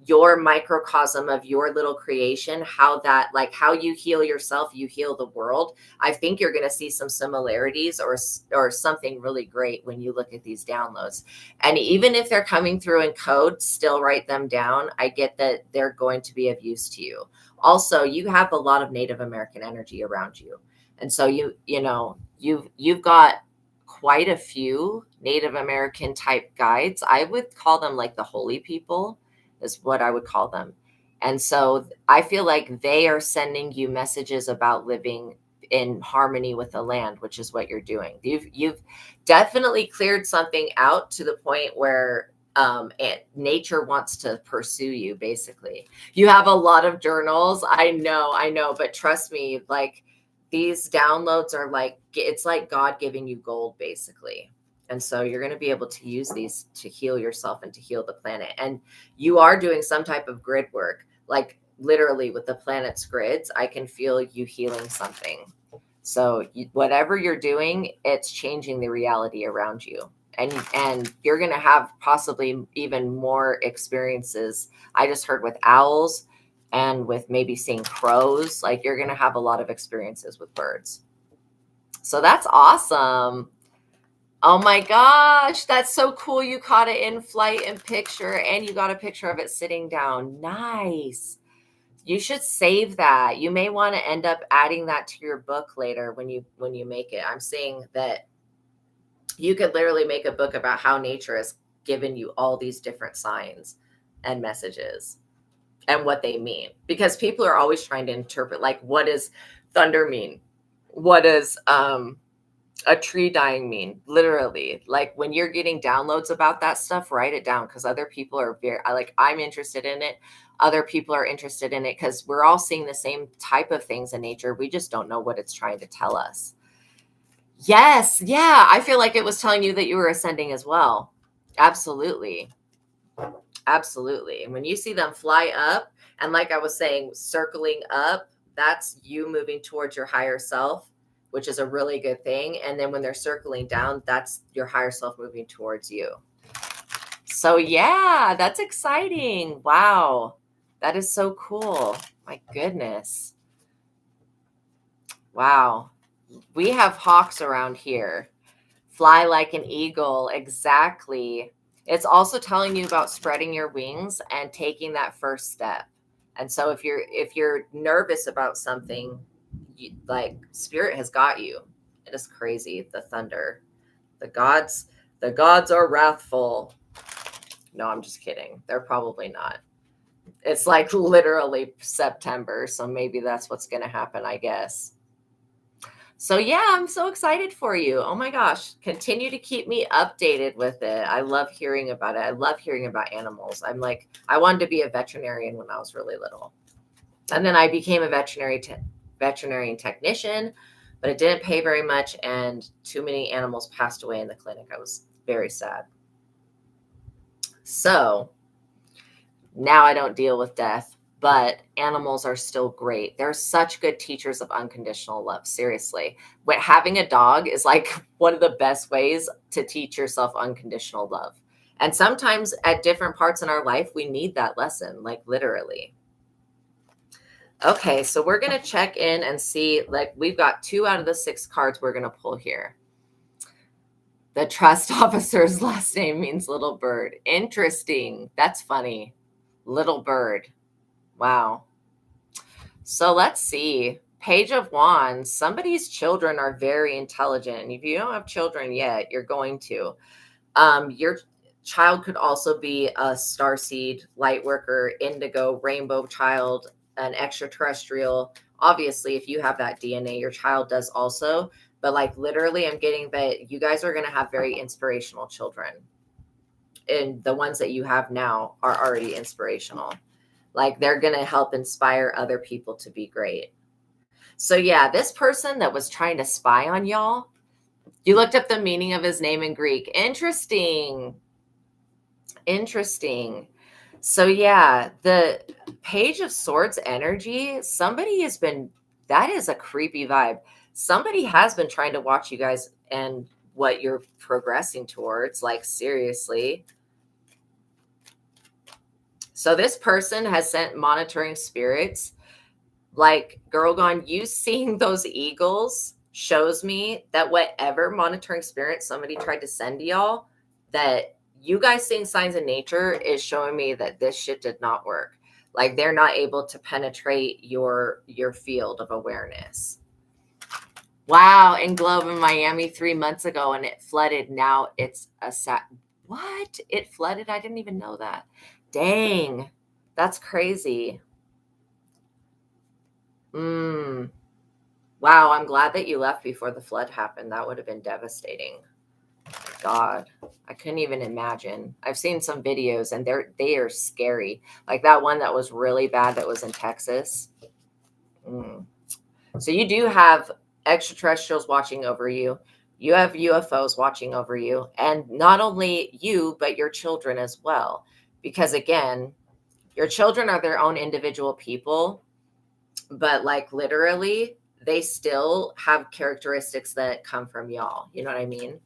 your microcosm of your little creation, how that, like how you heal yourself, you heal the world. I think you're going to see some similarities or something really great when you look at these downloads. And even if they're coming through in code, still write them down. I get that they're going to be of use to you. Also, you have a lot of Native American energy around you. And so you've got quite a few Native American type guides. I would call them like the holy people is what I would call them. And so I feel like they are sending you messages about living in harmony with the land, which is what you're doing. You've definitely cleared something out to the point where nature wants to pursue you. Basically, you have a lot of journals. I know, but trust me, like these downloads are like, it's like God giving you gold, basically. And so you're going to be able to use these to heal yourself and to heal the planet. And you are doing some type of grid work, like literally with the planet's grids. I can feel you healing something. So whatever you're doing, it's changing the reality around you. And you're going to have possibly even more experiences. I just heard with owls and with maybe seeing crows. Like you're going to have a lot of experiences with birds. So that's awesome. Oh my gosh, that's so cool. You caught it in flight and picture, and you got a picture of it sitting down. Nice. You should save that. You may want to end up adding that to your book later when you make it. I'm saying that you could literally make a book about how nature is given you all these different signs and messages and what they mean, because people are always trying to interpret, like, what does thunder mean? What does a tree dying mean? Literally, like, when you're getting downloads about that stuff, write it down, because other people are I'm interested in it. Other people are interested in it, because we're all seeing the same type of things in nature. We just don't know what it's trying to tell us. Yes. Yeah. I feel like it was telling you that you were ascending as well. Absolutely. Absolutely. And when you see them fly up, and like I was saying, circling up, that's you moving towards your higher self, which is a really good thing. And then when they're circling down, that's your higher self moving towards you. So yeah, that's exciting. Wow. That is so cool. My goodness. Wow. We have hawks around here. Fly like an eagle. Exactly. It's also telling you about spreading your wings and taking that first step. And so if you're nervous about something, like, spirit has got you. It is crazy. The thunder. The gods are wrathful. No, I'm just kidding. They're probably not. It's like literally September, so maybe that's what's going to happen, I guess. So yeah, I'm so excited for you. Oh my gosh. Continue to keep me updated with it. I love hearing about it. I love hearing about animals. I wanted to be a veterinarian when I was really little. And then I became a veterinarian technician, but it didn't pay very much, and too many animals passed away in the clinic. I was very sad. So now I don't deal with death, but animals are still great. They're such good teachers of unconditional love. Seriously. Having a dog is like one of the best ways to teach yourself unconditional love. And sometimes at different parts in our life, we need that lesson, like literally. Okay, so we're going to check in and see, like, we've got 2 out of the 6 cards we're going to pull here. The trust officer's last name means little bird. Interesting. That's funny. Little bird. Wow. So let's see. Page of Wands. Somebody's children are very intelligent. And if you don't have children yet, you're going to. Your child could also be a starseed, light worker, indigo, rainbow child, an extraterrestrial. Obviously, if you have that DNA, your child does also. But like literally, I'm getting that you guys are going to have very inspirational children. And the ones that you have now are already inspirational. Like, they're going to help inspire other people to be great. So yeah, this person that was trying to spy on y'all, you looked up the meaning of his name in Greek. Interesting. Interesting. So yeah, the Page of Swords energy, that is a creepy vibe. Somebody has been trying to watch you guys and what you're progressing towards, like seriously. So this person has sent monitoring spirits. Like, girl gone, you seeing those eagles shows me that whatever monitoring spirit somebody tried to send to y'all, that you guys seeing signs in nature is showing me that this shit did not work. Like, they're not able to penetrate your field of awareness. Wow, in Globe in Miami 3 months ago, and it flooded. Now it's what? It flooded? I didn't even know that. Dang, that's crazy. Wow, I'm glad that you left before the flood happened. That would have been devastating. God, I couldn't even imagine. I've seen some videos and they are scary. Like that one that was really bad that was in Texas. So you do have extraterrestrials watching over you. You have UFOs watching over you. And not only you, but your children as well. Because again, your children are their own individual people. But like literally, they still have characteristics that come from y'all. You know what I mean?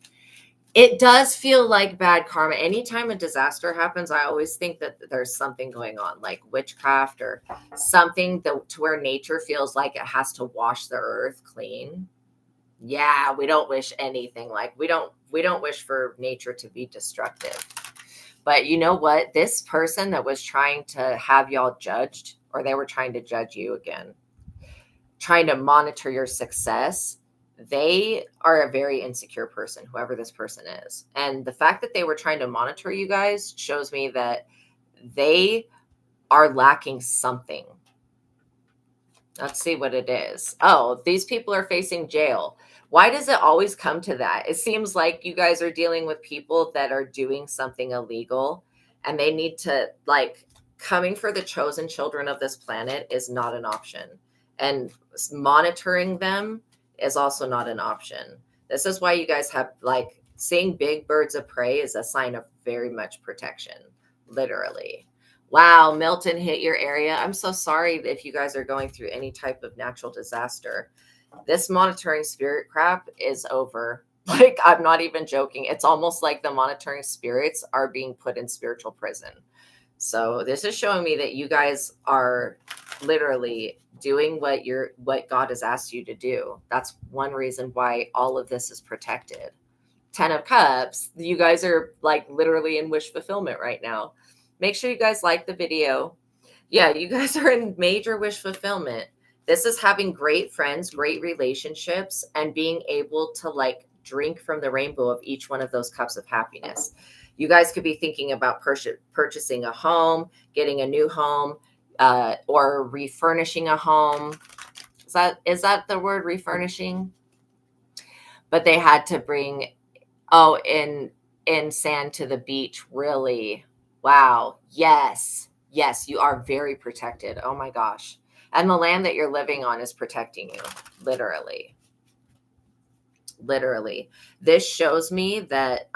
It does feel like bad karma. Anytime a disaster happens, I always think that there's something going on, like witchcraft or something to where nature feels like it has to wash the earth clean. Yeah, we don't wish anything like we don't wish for nature to be destructive. But you know what? This person that was trying to have y'all judged, or they were trying to judge you again, trying to monitor your success, they are a very insecure person, whoever this person is. And the fact that they were trying to monitor you guys shows me that they are lacking something. Let's see what it is. Oh, these people are facing jail. Why does it always come to that? It seems like you guys are dealing with people that are doing something illegal, and they need to, like, coming for the chosen children of this planet is not an option. And monitoring them is also not an option. This is why you guys have, like, seeing big birds of prey is a sign of very much protection, literally. Wow, Milton hit your area. I'm so sorry if you guys are going through any type of natural disaster. This monitoring spirit crap is over. Like, I'm not even joking. It's almost like the monitoring spirits are being put in spiritual prison. So this is showing me that you guys are literally doing what God has asked you to do. That's one reason why all of this is protected. 10 of Cups, you guys are like literally in wish fulfillment right now. Make sure you guys like the video. Yeah, you guys are in major wish fulfillment. This is having great friends, great relationships, and being able to like drink from the rainbow of each one of those cups of happiness. You guys could be thinking about purchasing a home, getting a new home, or refurnishing a home. Is that the word, refurnishing? But they had to bring in sand to the beach. Really? Wow. Yes. Yes, you are very protected. Oh my gosh. And the land that you're living on is protecting you. Literally. Literally. This shows me that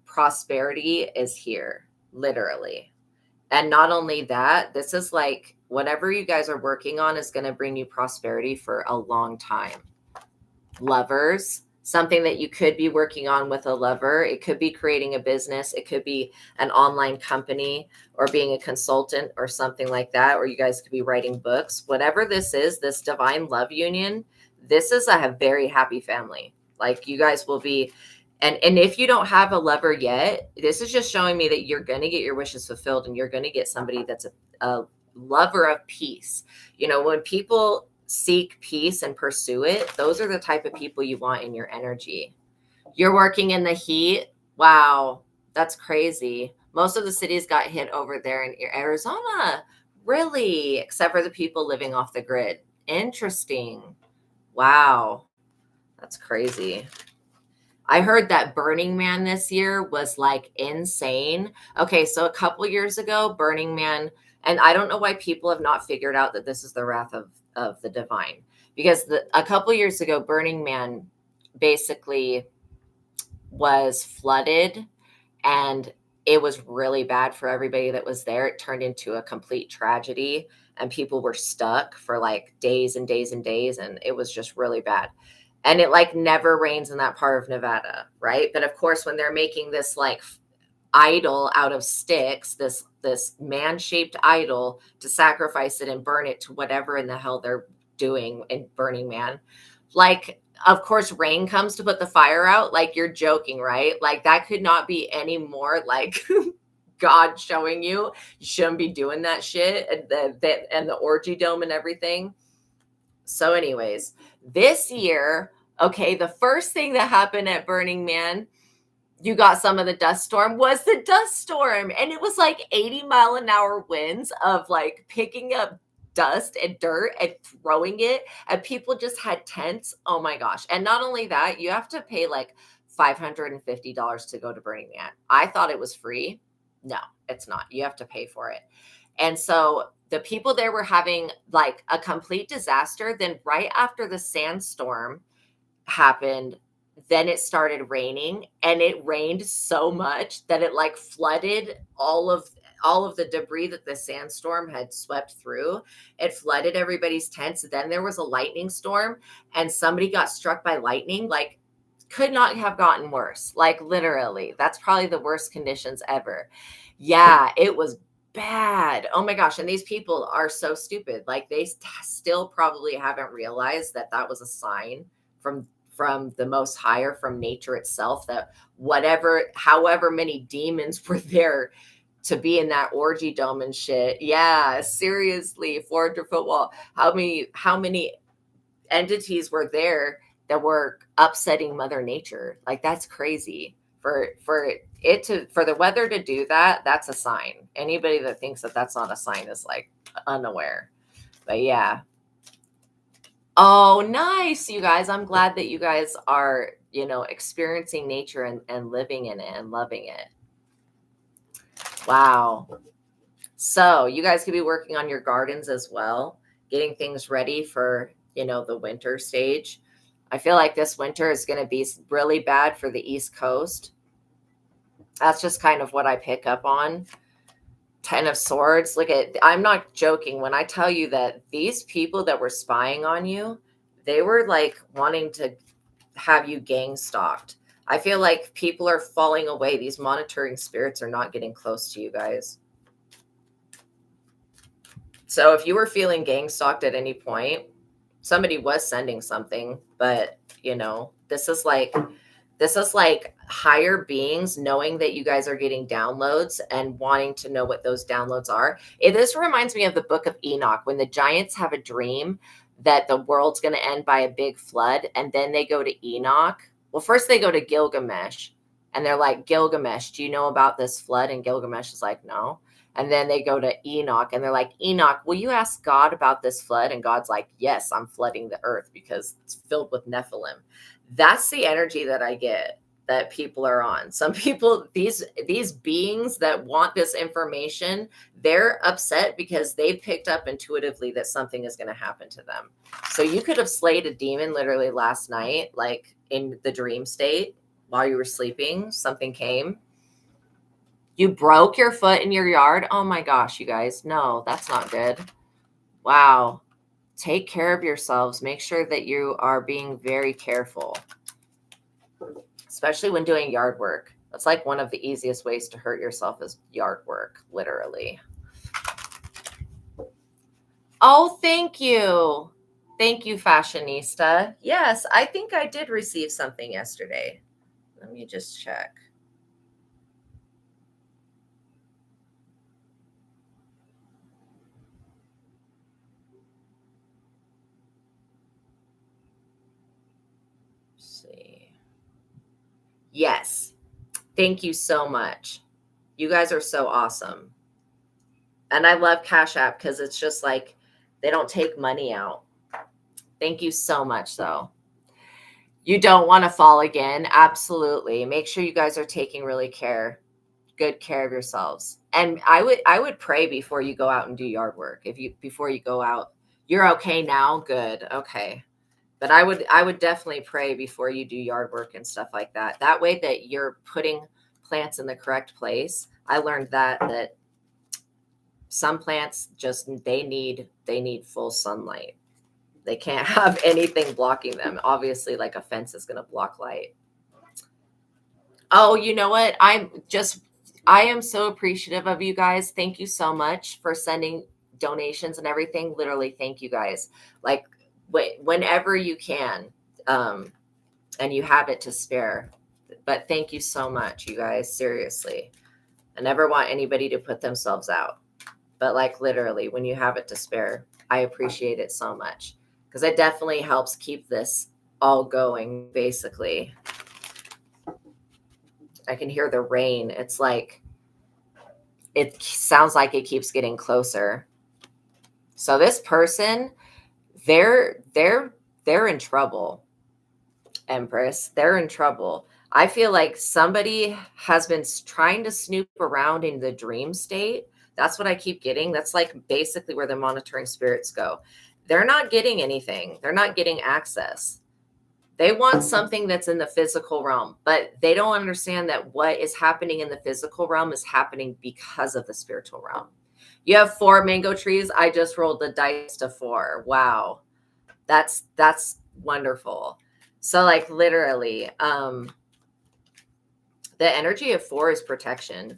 prosperity is here. Literally. And not only that, this is like whatever you guys are working on is going to bring you prosperity for a long time. Lovers, something that you could be working on with a lover. It could be creating a business. It could be an online company or being a consultant or something like that. Or you guys could be writing books. Whatever this is, this divine love union, this is a very happy family. Like you guys will be. And if you don't have a lover yet, this is just showing me that you're going to get your wishes fulfilled and you're going to get somebody that's a lover of peace. You know, when people seek peace and pursue it, those are the type of people you want in your energy. You're working in the heat. Wow, that's crazy. Most of the cities got hit over there in Arizona. Really? Except for the people living off the grid. Interesting. Wow, that's crazy. I heard that Burning Man this year was like insane. Okay, so a couple years ago, Burning Man, and I don't know why people have not figured out that this is the wrath of the divine, because a couple years ago, Burning Man basically was flooded and it was really bad for everybody that was there. It turned into a complete tragedy and people were stuck for like days and days and days, and it was just really bad. And it like never rains in that part of Nevada, right? But of course, when they're making this like idol out of sticks, this man-shaped idol, to sacrifice it and burn it to whatever in the hell they're doing in Burning Man, like of course rain comes to put the fire out. Like you're joking, right? Like that could not be any more like God showing you shouldn't be doing that shit, and the orgy dome and everything. So anyways, this year, okay, the first thing that happened at Burning Man, you got some of the dust storm, was the dust storm. And it was like 80-mile-an-hour winds of like picking up dust and dirt and throwing it. And people just had tents. Oh my gosh. And not only that, you have to pay like $550 to go to Burning Man. I thought it was free. No, it's not. You have to pay for it. And so the people there were having like a complete disaster. Then right after the sandstorm happened, then it started raining, and it rained so much that it like flooded all of the debris that the sandstorm had swept through. It flooded everybody's tents. Then there was a lightning storm and somebody got struck by lightning. Like could not have gotten worse. Like literally, that's probably the worst conditions ever. Yeah, it was bad. Oh my gosh. And these people are so stupid. Like they still probably haven't realized that that was a sign from the Most High, or from nature itself, that however many demons were there to be in that orgy dome and shit. Yeah, seriously, 400-foot wall. How many entities were there that we're upsetting Mother Nature. Like, that's crazy. For the weather to do that, that's a sign. Anybody that thinks that that's not a sign is like unaware. But yeah. Oh, nice, you guys. I'm glad that you guys are, experiencing nature and living in it and loving it. Wow. So you guys could be working on your gardens as well, getting things ready for, the winter stage. I feel like this winter is going to be really bad for the East Coast. That's just kind of what I pick up on. 10 of Swords. I'm not joking when I tell you that these people that were spying on you, they were like wanting to have you gang stalked. I feel like people are falling away. These monitoring spirits are not getting close to you guys. So if you were feeling gang stalked at any point, somebody was sending something, but this is like higher beings knowing that you guys are getting downloads and wanting to know what those downloads are. This reminds me of the book of Enoch, when the giants have a dream that the world's going to end by a big flood. And then they go to Enoch. Well, first they go to Gilgamesh and they're like, Gilgamesh, do you know about this flood? And Gilgamesh is like, no. And then they go to Enoch and they're like, Enoch, will you ask God about this flood? And God's like, yes, I'm flooding the earth because it's filled with Nephilim. That's the energy that I get that people are on. Some people, these beings that want this information, they're upset because they picked up intuitively that something is going to happen to them. So you could have slayed a demon literally last night, like in the dream state while you were sleeping, something came. You broke your foot in your yard. Oh my gosh, you guys. No, that's not good. Wow. Take care of yourselves. Make sure that you are being very careful, especially when doing yard work. That's like one of the easiest ways to hurt yourself is yard work, literally. Oh, thank you. Thank you, fashionista. Yes, I think I did receive something yesterday. Let me just check. See. Yes. Thank you so much. You guys are so awesome. And I love Cash App because it's just like they don't take money out. Thank you so much, though. You don't want to fall again. Absolutely. Make sure you guys are taking really good care of yourselves. And I would pray before you go out and do yard work. Before you go out, you're okay now. Good. Okay. But I would definitely pray before you do yard work and stuff like that. That way that you're putting plants in the correct place. I learned that some plants just they need full sunlight. They can't have anything blocking them. Obviously, like a fence is going to block light. Oh, you know what? I am so appreciative of you guys. Thank you so much for sending donations and everything. Literally, thank you guys. Like whenever you can, and you have it to spare. But thank you so much, you guys. Seriously, I never want anybody to put themselves out. But like literally, when you have it to spare, I appreciate it so much because it definitely helps keep this all going. Basically, I can hear the rain. It's like it sounds like it keeps getting closer. So this person, they're in trouble. Empress, they're in trouble. I feel like somebody has been trying to snoop around in the dream state. That's what I keep getting. That's like basically where the monitoring spirits go. They're not getting anything. They're not getting access. They want something that's in the physical realm, but they don't understand that what is happening in the physical realm is happening because of the spiritual realm. You have 4 mango trees. I just rolled the dice to 4. Wow. That's wonderful. So like literally, the energy of 4 is protection.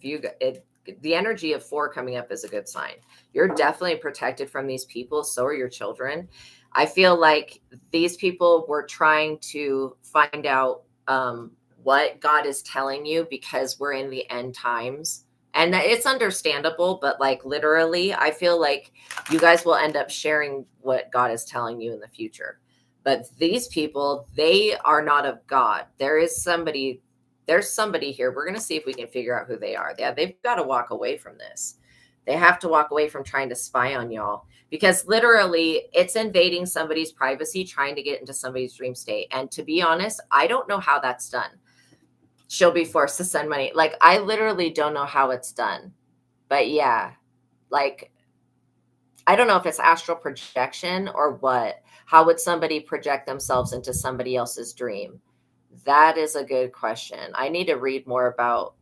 The energy of 4 coming up is a good sign. You're definitely protected from these people. So are your children. I feel like these people were trying to find out what God is telling you because we're in the end times. And it's understandable, but like literally, I feel like you guys will end up sharing what God is telling you in the future. But these people, they are not of God. There's somebody here. We're going to see if we can figure out who they are. Yeah, they've got to walk away from this. They have to walk away from trying to spy on y'all, because literally it's invading somebody's privacy, trying to get into somebody's dream state. And to be honest, I don't know how that's done. She'll be forced to send money. Like, I literally don't know how it's done. But yeah, like, I don't know if it's astral projection or what. How would somebody project themselves into somebody else's dream? That is a good question. I need to read more about,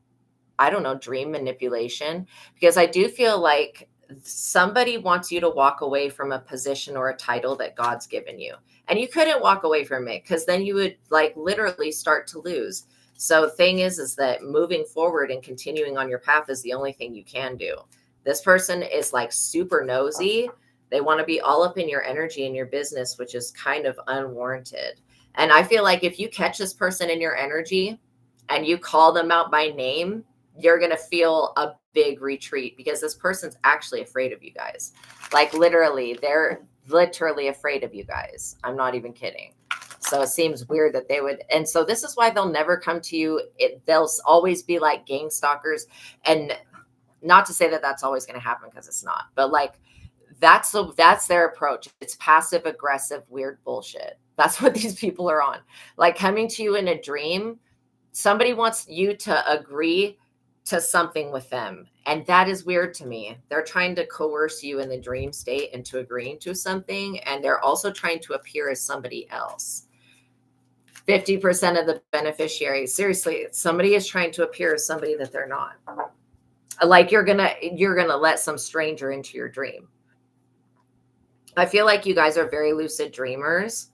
I don't know, dream manipulation, because I do feel like somebody wants you to walk away from a position or a title that God's given you. And you couldn't walk away from it, because then you would like literally start to lose. So thing is that moving forward and continuing on your path is the only thing you can do. This person is like super nosy. They want to be all up in your energy and your business, which is kind of unwarranted. And I feel like if you catch this person in your energy and you call them out by name, you're going to feel a big retreat, because this person's actually afraid of you guys. Like literally, they're literally afraid of you guys. I'm not even kidding. So it seems weird that they would. And so this is why they'll never come to you. They'll always be like gang stalkers. And not to say that that's always going to happen, because it's not, but like that's their approach. It's passive aggressive, weird bullshit. That's what these people are on. Like coming to you in a dream, somebody wants you to agree to something with them. And that is weird to me. They're trying to coerce you in the dream state into agreeing to something. And they're also trying to appear as somebody else. 50% of the beneficiaries, seriously, somebody is trying to appear as somebody that they're not. Like you're gonna let some stranger into your dream. I feel like you guys are very lucid dreamers.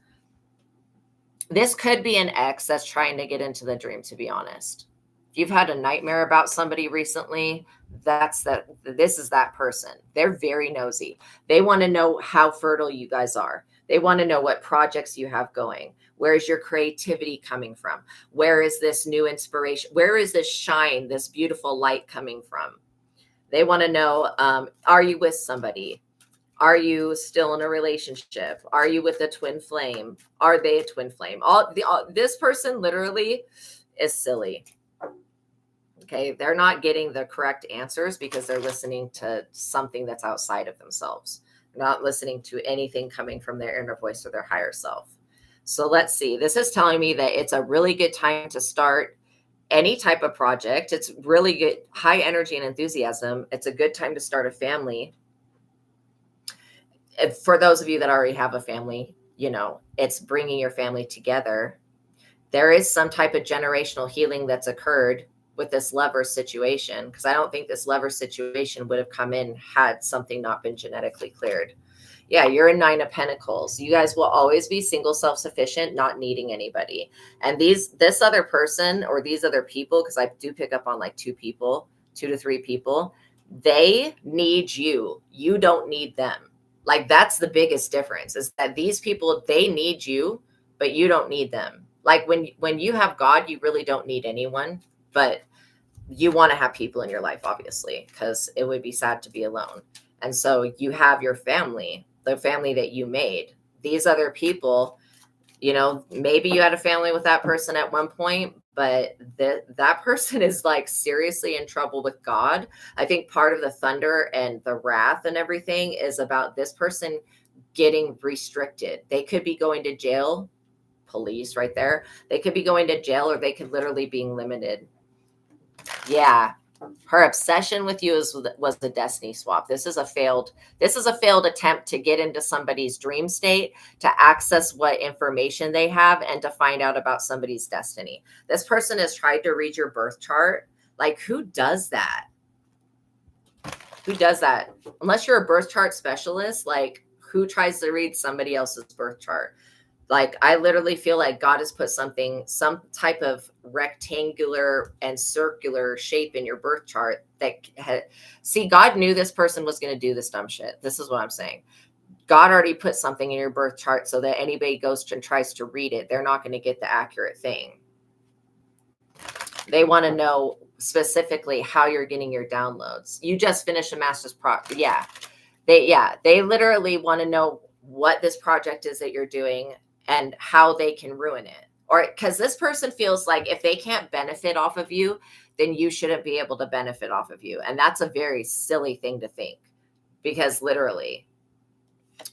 This could be an ex that's trying to get into the dream, to be honest. If you've had a nightmare about somebody recently, this is that person. They're very nosy. They want to know how fertile you guys are. They want to know what projects you have going. Where is your creativity coming from? Where is this new inspiration? Where is this shine, this beautiful light coming from? They want to know, are you with somebody? Are you still in a relationship? Are you with a twin flame? Are they a twin flame? This person literally is silly. Okay, they're not getting the correct answers because they're listening to something that's outside of themselves. They're not listening to anything coming from their inner voice or their higher self. So let's see. This is telling me that it's a really good time to start any type of project. It's really good, high energy and enthusiasm. It's a good time to start a family. For those of you that already have a family, you know, it's bringing your family together. There is some type of generational healing that's occurred with this lover situation, because I don't think this lover situation would have come in had something not been genetically cleared. Yeah, you're a 9 of Pentacles. You guys will always be single, self-sufficient, not needing anybody. And this other person or these other people, because I do pick up on like 2 to 3 people, they need you. You don't need them. Like that's the biggest difference, is that these people, they need you, but you don't need them. Like when you have God, you really don't need anyone, but you want to have people in your life, obviously, because it would be sad to be alone. And so you have your family, the family that you made. These other people, you know, maybe you had a family with that person at one point, but that person is like seriously in trouble with God. I think part of the thunder and the wrath and everything is about this person getting restricted. They could be going to jail, police right there. They could be going to jail, or they could literally being limited. Yeah. Her obsession with you was the destiny swap. This is a failed attempt to get into somebody's dream state, to access what information they have, and to find out about somebody's destiny. This person has tried to read your birth chart. Like, who does that? Who does that? Unless you're a birth chart specialist, like who tries to read somebody else's birth chart? Like, I literally feel like God has put some type of rectangular and circular shape in your birth chart that see, God knew this person was going to do this dumb shit. This is what I'm saying. God already put something in your birth chart so that anybody goes and tries to read it, they're not going to get the accurate thing. They want to know specifically how you're getting your downloads. You just finished a master's project. Yeah. They literally want to know what this project is that you're doing and how they can ruin it. Or because this person feels like if they can't benefit off of you, then you shouldn't be able to benefit off of you. And that's a very silly thing to think, because literally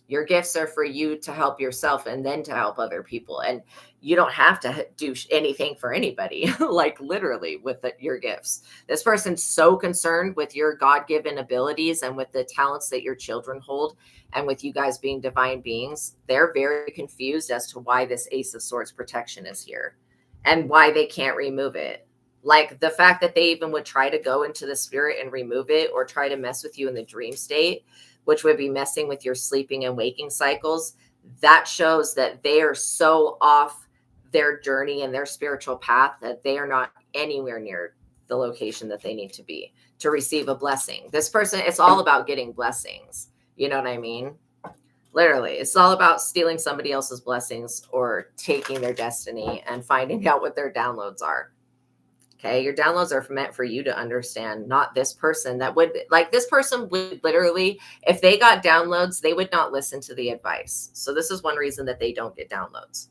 your gifts are for you to help yourself and then to help other people. And you don't have to do anything for anybody, like literally with your gifts. This person's so concerned with your God-given abilities and with the talents that your children hold and with you guys being divine beings. They're very confused as to why this Ace of Swords protection is here and why they can't remove it. Like the fact that they even would try to go into the spirit and remove it or try to mess with you in the dream state, which would be messing with your sleeping and waking cycles, that shows that they are so off their journey and their spiritual path that they are not anywhere near the location that they need to be to receive a blessing. This person, it's all about getting blessings. You know what I mean? Literally, it's all about stealing somebody else's blessings or taking their destiny and finding out what their downloads are. Okay, your downloads are meant for you to understand, not this person that would, like this person would literally, if they got downloads, they would not listen to the advice. So this is one reason that they don't get downloads.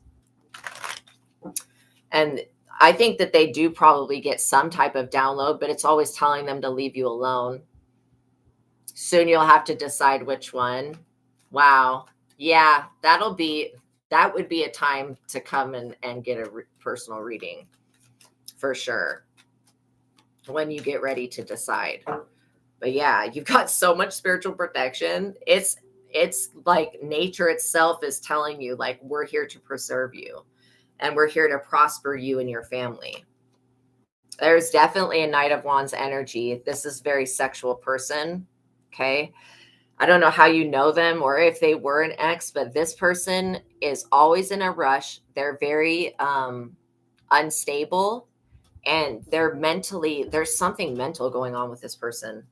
And I think that they do probably get some type of download, but it's always telling them to leave you alone. Soon you'll have to decide which one. Wow. Yeah, that would be a time to come and get a personal reading. For sure, when you get ready to decide. But yeah, you've got so much spiritual protection. It's like nature itself is telling you, like, we're here to preserve you and we're here to prosper you and your family. There's definitely a Knight of Wands energy. This is a very sexual person. Okay. I don't know how you know them or if they were an ex, but this person is always in a rush. They're very unstable. And there's something mental going on with this person.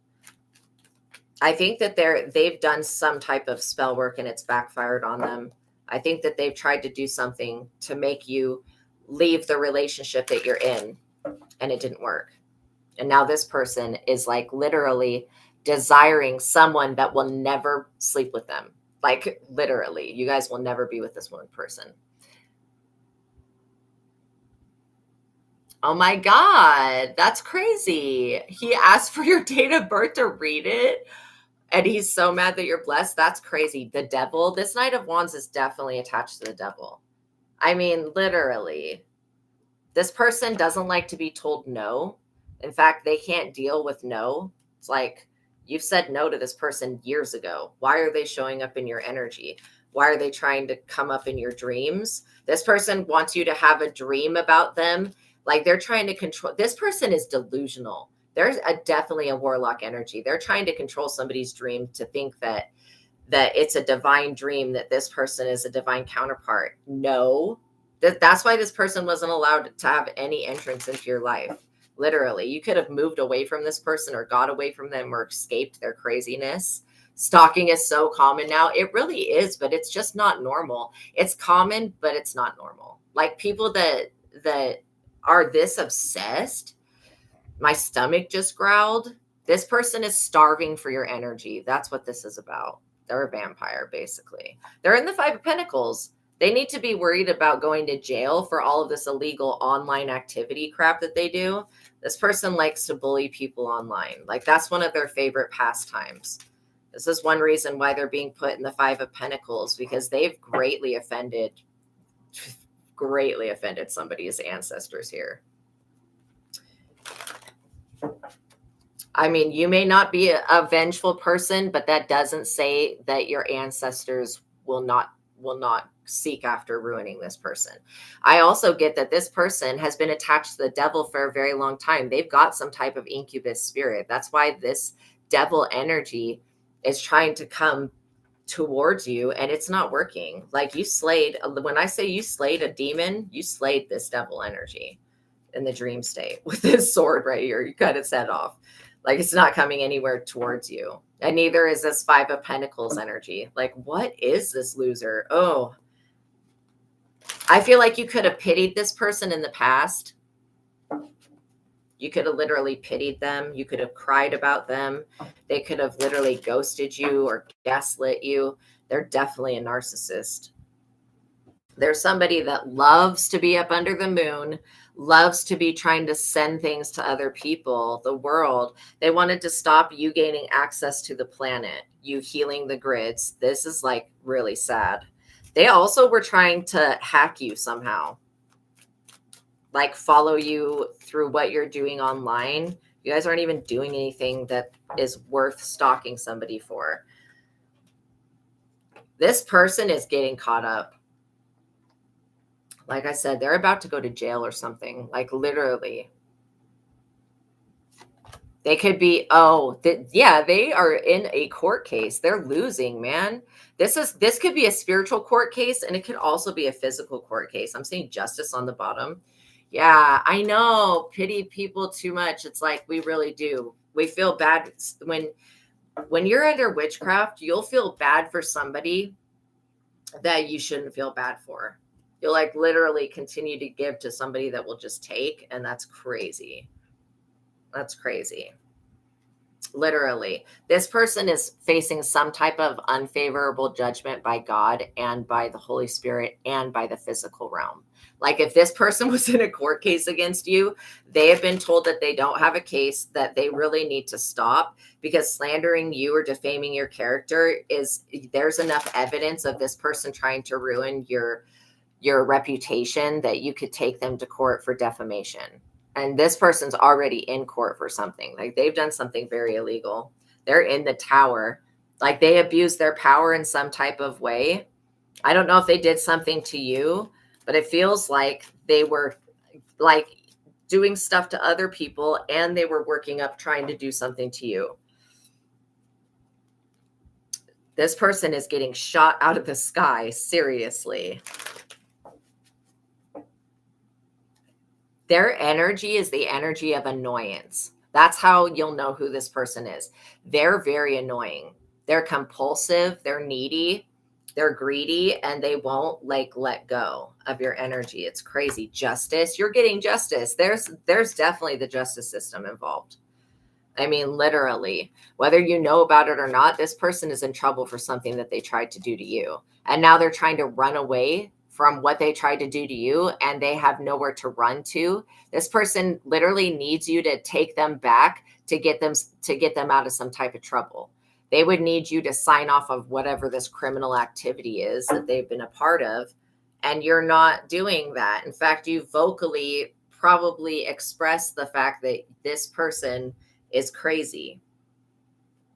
I think that they've done some type of spell work and it's backfired on them. I think that they've tried to do something to make you leave the relationship that you're in and it didn't work. And now this person is like literally desiring someone that will never sleep with them. Like literally, you guys will never be with this one person. Oh my God, that's crazy. He asked for your date of birth to read it, and he's so mad that you're blessed. That's crazy. The devil, this Knight of Wands is definitely attached to the devil. I mean, literally, this person doesn't like to be told no. In fact, they can't deal with no. It's like, you've said no to this person years ago. Why are they showing up in your energy? Why are they trying to come up in your dreams? This person wants you to have a dream about them. Like they're trying to control. This person is delusional. There's definitely a warlock energy. They're trying to control somebody's dream to think that it's a divine dream, that this person is a divine counterpart. No, that's why this person wasn't allowed to have any entrance into your life. Literally, you could have moved away from this person or got away from them or escaped their craziness. Stalking is so common now. It really is, but it's just not normal. It's common, but it's not normal. Like people that are this obsessed, my stomach just growled. This person is starving for your energy. That's what this is about. They're a vampire, basically. They're in the Five of Pentacles. They need to be worried about going to jail for all of this illegal online activity crap that they do. This person likes to bully people online. Like that's one of their favorite pastimes. This is one reason why they're being put in the Five of Pentacles, because they've greatly offended somebody's ancestors here. I mean, you may not be a vengeful person, but that doesn't say that your ancestors will not seek after ruining this person. I also get that this person has been attached to the devil for a very long time. They've got some type of incubus spirit. That's why this devil energy is trying to come towards you and it's not working. Like when I say you slayed a demon, you slayed this devil energy in the dream state with this sword right here. You cut its head off. Like it's not coming anywhere towards you. And neither is this Five of Pentacles energy. Like, what is this loser? Oh, I feel like you could have pitied this person in the past. You could have literally pitied them. You could have cried about them. They could have literally ghosted you or gaslit you. They're definitely a narcissist. There's somebody that loves to be up under the moon, loves to be trying to send things to other people, the world. They wanted to stop you gaining access to the planet, you healing the grids. This is like really sad. They also were trying to hack you somehow, like follow you through what you're doing online. You guys aren't even doing anything that is worth stalking somebody for. This person is getting caught up. Like I said, they're about to go to jail or something, like literally. They could be, yeah, they are in a court case. They're losing, man. This could be a spiritual court case, and it could also be a physical court case. I'm seeing justice on the bottom. Yeah, I know. Pity people too much. It's like we really do. We feel bad when you're under witchcraft, you'll feel bad for somebody that you shouldn't feel bad for. You'll like literally continue to give to somebody that will just take, and that's crazy. That's crazy. Literally, this person is facing some type of unfavorable judgment by God and by the Holy Spirit and by the physical realm. Like if this person was in a court case against you, they have been told that they don't have a case, that they really need to stop, because slandering you or defaming your character there's enough evidence of this person trying to ruin your reputation that you could take them to court for defamation. And this person's already in court for something. Like they've done something very illegal. They're in the tower. Like they abused their power in some type of way. I don't know if they did something to you, but it feels like they were like doing stuff to other people, and they were working up trying to do something to you. This person is getting shot out of the sky. Seriously. Their energy is the energy of annoyance. That's how you'll know who this person is. They're very annoying. They're compulsive. They're needy. They're greedy, and they won't like let go of your energy. It's crazy. Justice. You're getting justice. There's definitely the justice system involved. I mean, literally, whether you know about it or not, this person is in trouble for something that they tried to do to you. And now they're trying to run away from what they tried to do to you, and they have nowhere to run to. This person literally needs you to take them back to get them out of some type of trouble. They would need you to sign off of whatever this criminal activity is that they've been a part of, and you're not doing that. In fact, you vocally probably express the fact that this person is crazy,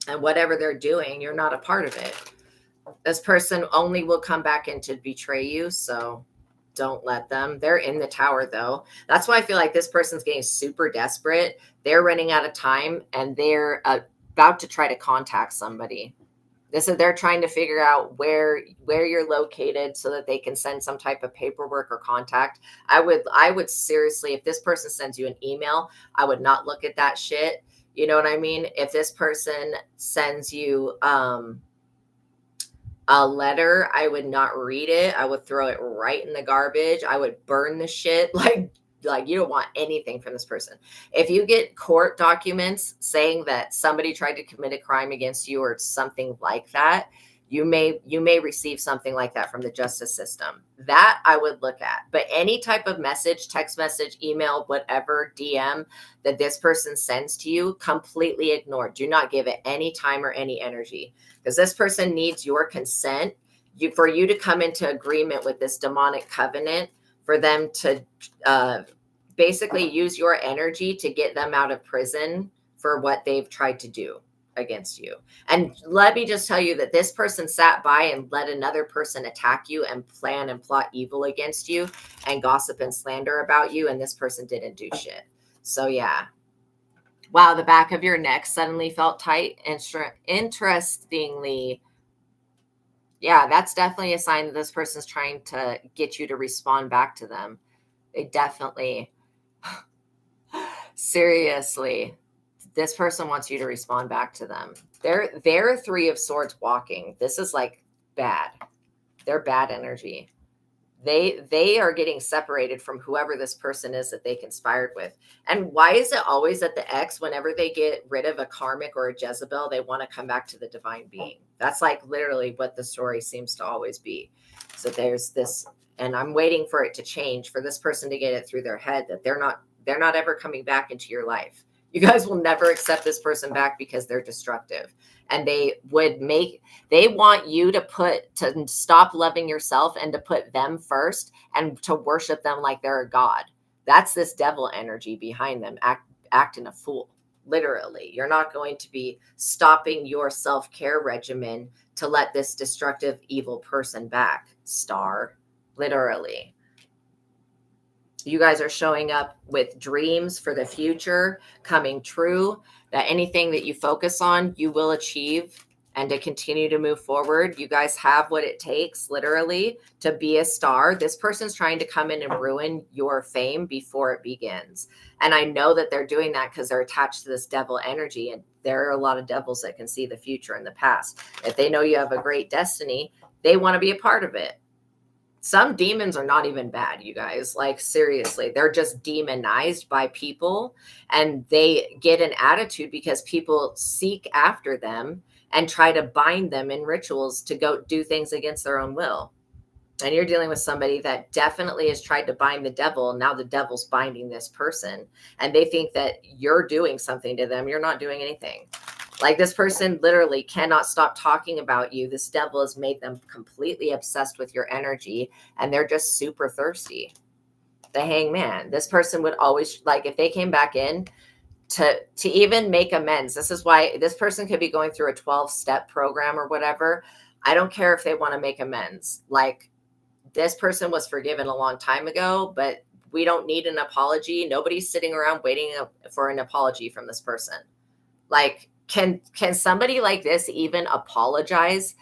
and whatever they're doing, you're not a part of it. This person only will come back in to betray you, so don't let them. They're in the tower, though. That's why I feel like this person's getting super desperate. They're running out of time, and they're about to try to contact somebody. They're trying to figure out where you're located so that they can send some type of paperwork or contact. I would seriously, if this person sends you an email, I would not look at that shit. You know what I mean? If this person sends you a letter, I would not read it. I would throw it right in the garbage. I would burn the shit. Like you don't want anything from this person. If you get court documents saying that somebody tried to commit a crime against you or something like that, you may receive something like that from the justice system. That I would look at. But any type of message, text message, email, whatever, DM that this person sends to you, completely ignore. Do not give it any time or any energy, because this person needs your consent for you to come into agreement with this demonic covenant, for them to basically use your energy to get them out of prison for what they've tried to do against you. And let me just tell you that this person sat by and let another person attack you and plan and plot evil against you and gossip and slander about you, and this person didn't do shit. So yeah. Wow, the back of your neck suddenly felt tight. Interestingly, yeah, that's definitely a sign that this person's trying to get you to respond back to them. They definitely, seriously, this person wants you to respond back to them. They're Three of Swords walking. This is like bad. They're bad energy. They are getting separated from whoever this person is that they conspired with. And why is it always that the ex, whenever they get rid of a karmic or a Jezebel, they want to come back to the divine being? That's like literally what the story seems to always be. So there's this, and I'm waiting for it to change, for this person to get it through their head that they're not ever coming back into your life. You guys will never accept this person back because they're destructive. And they want you to stop loving yourself and to put them first and to worship them like they're a god. That's this devil energy behind them, acting a fool. Literally, you're not going to be stopping your self-care regimen to let this destructive, evil person back, star. Literally. You guys are showing up with dreams for the future coming true, that anything that you focus on, you will achieve, and to continue to move forward. You guys have what it takes, literally, to be a star. This person's trying to come in and ruin your fame before it begins. And I know that they're doing that because they're attached to this devil energy. And there are a lot of devils that can see the future and the past. If they know you have a great destiny, they want to be a part of it. Some demons are not even bad, you guys. Like, seriously, they're just demonized by people, and they get an attitude because people seek after them and try to bind them in rituals to go do things against their own will. And you're dealing with somebody that definitely has tried to bind the devil. Now the devil's binding this person, and they think that you're doing something to them. You're not doing anything. Like, this person literally cannot stop talking about you. This devil has made them completely obsessed with your energy, and they're just super thirsty. The Hangman. This person would always, like, if they came back in to even make amends. This is why this person could be going through a 12-step program or whatever. I don't care if they want to make amends. Like, this person was forgiven a long time ago, but we don't need an apology. Nobody's sitting around waiting for an apology from this person. Like, can somebody like this even apologize?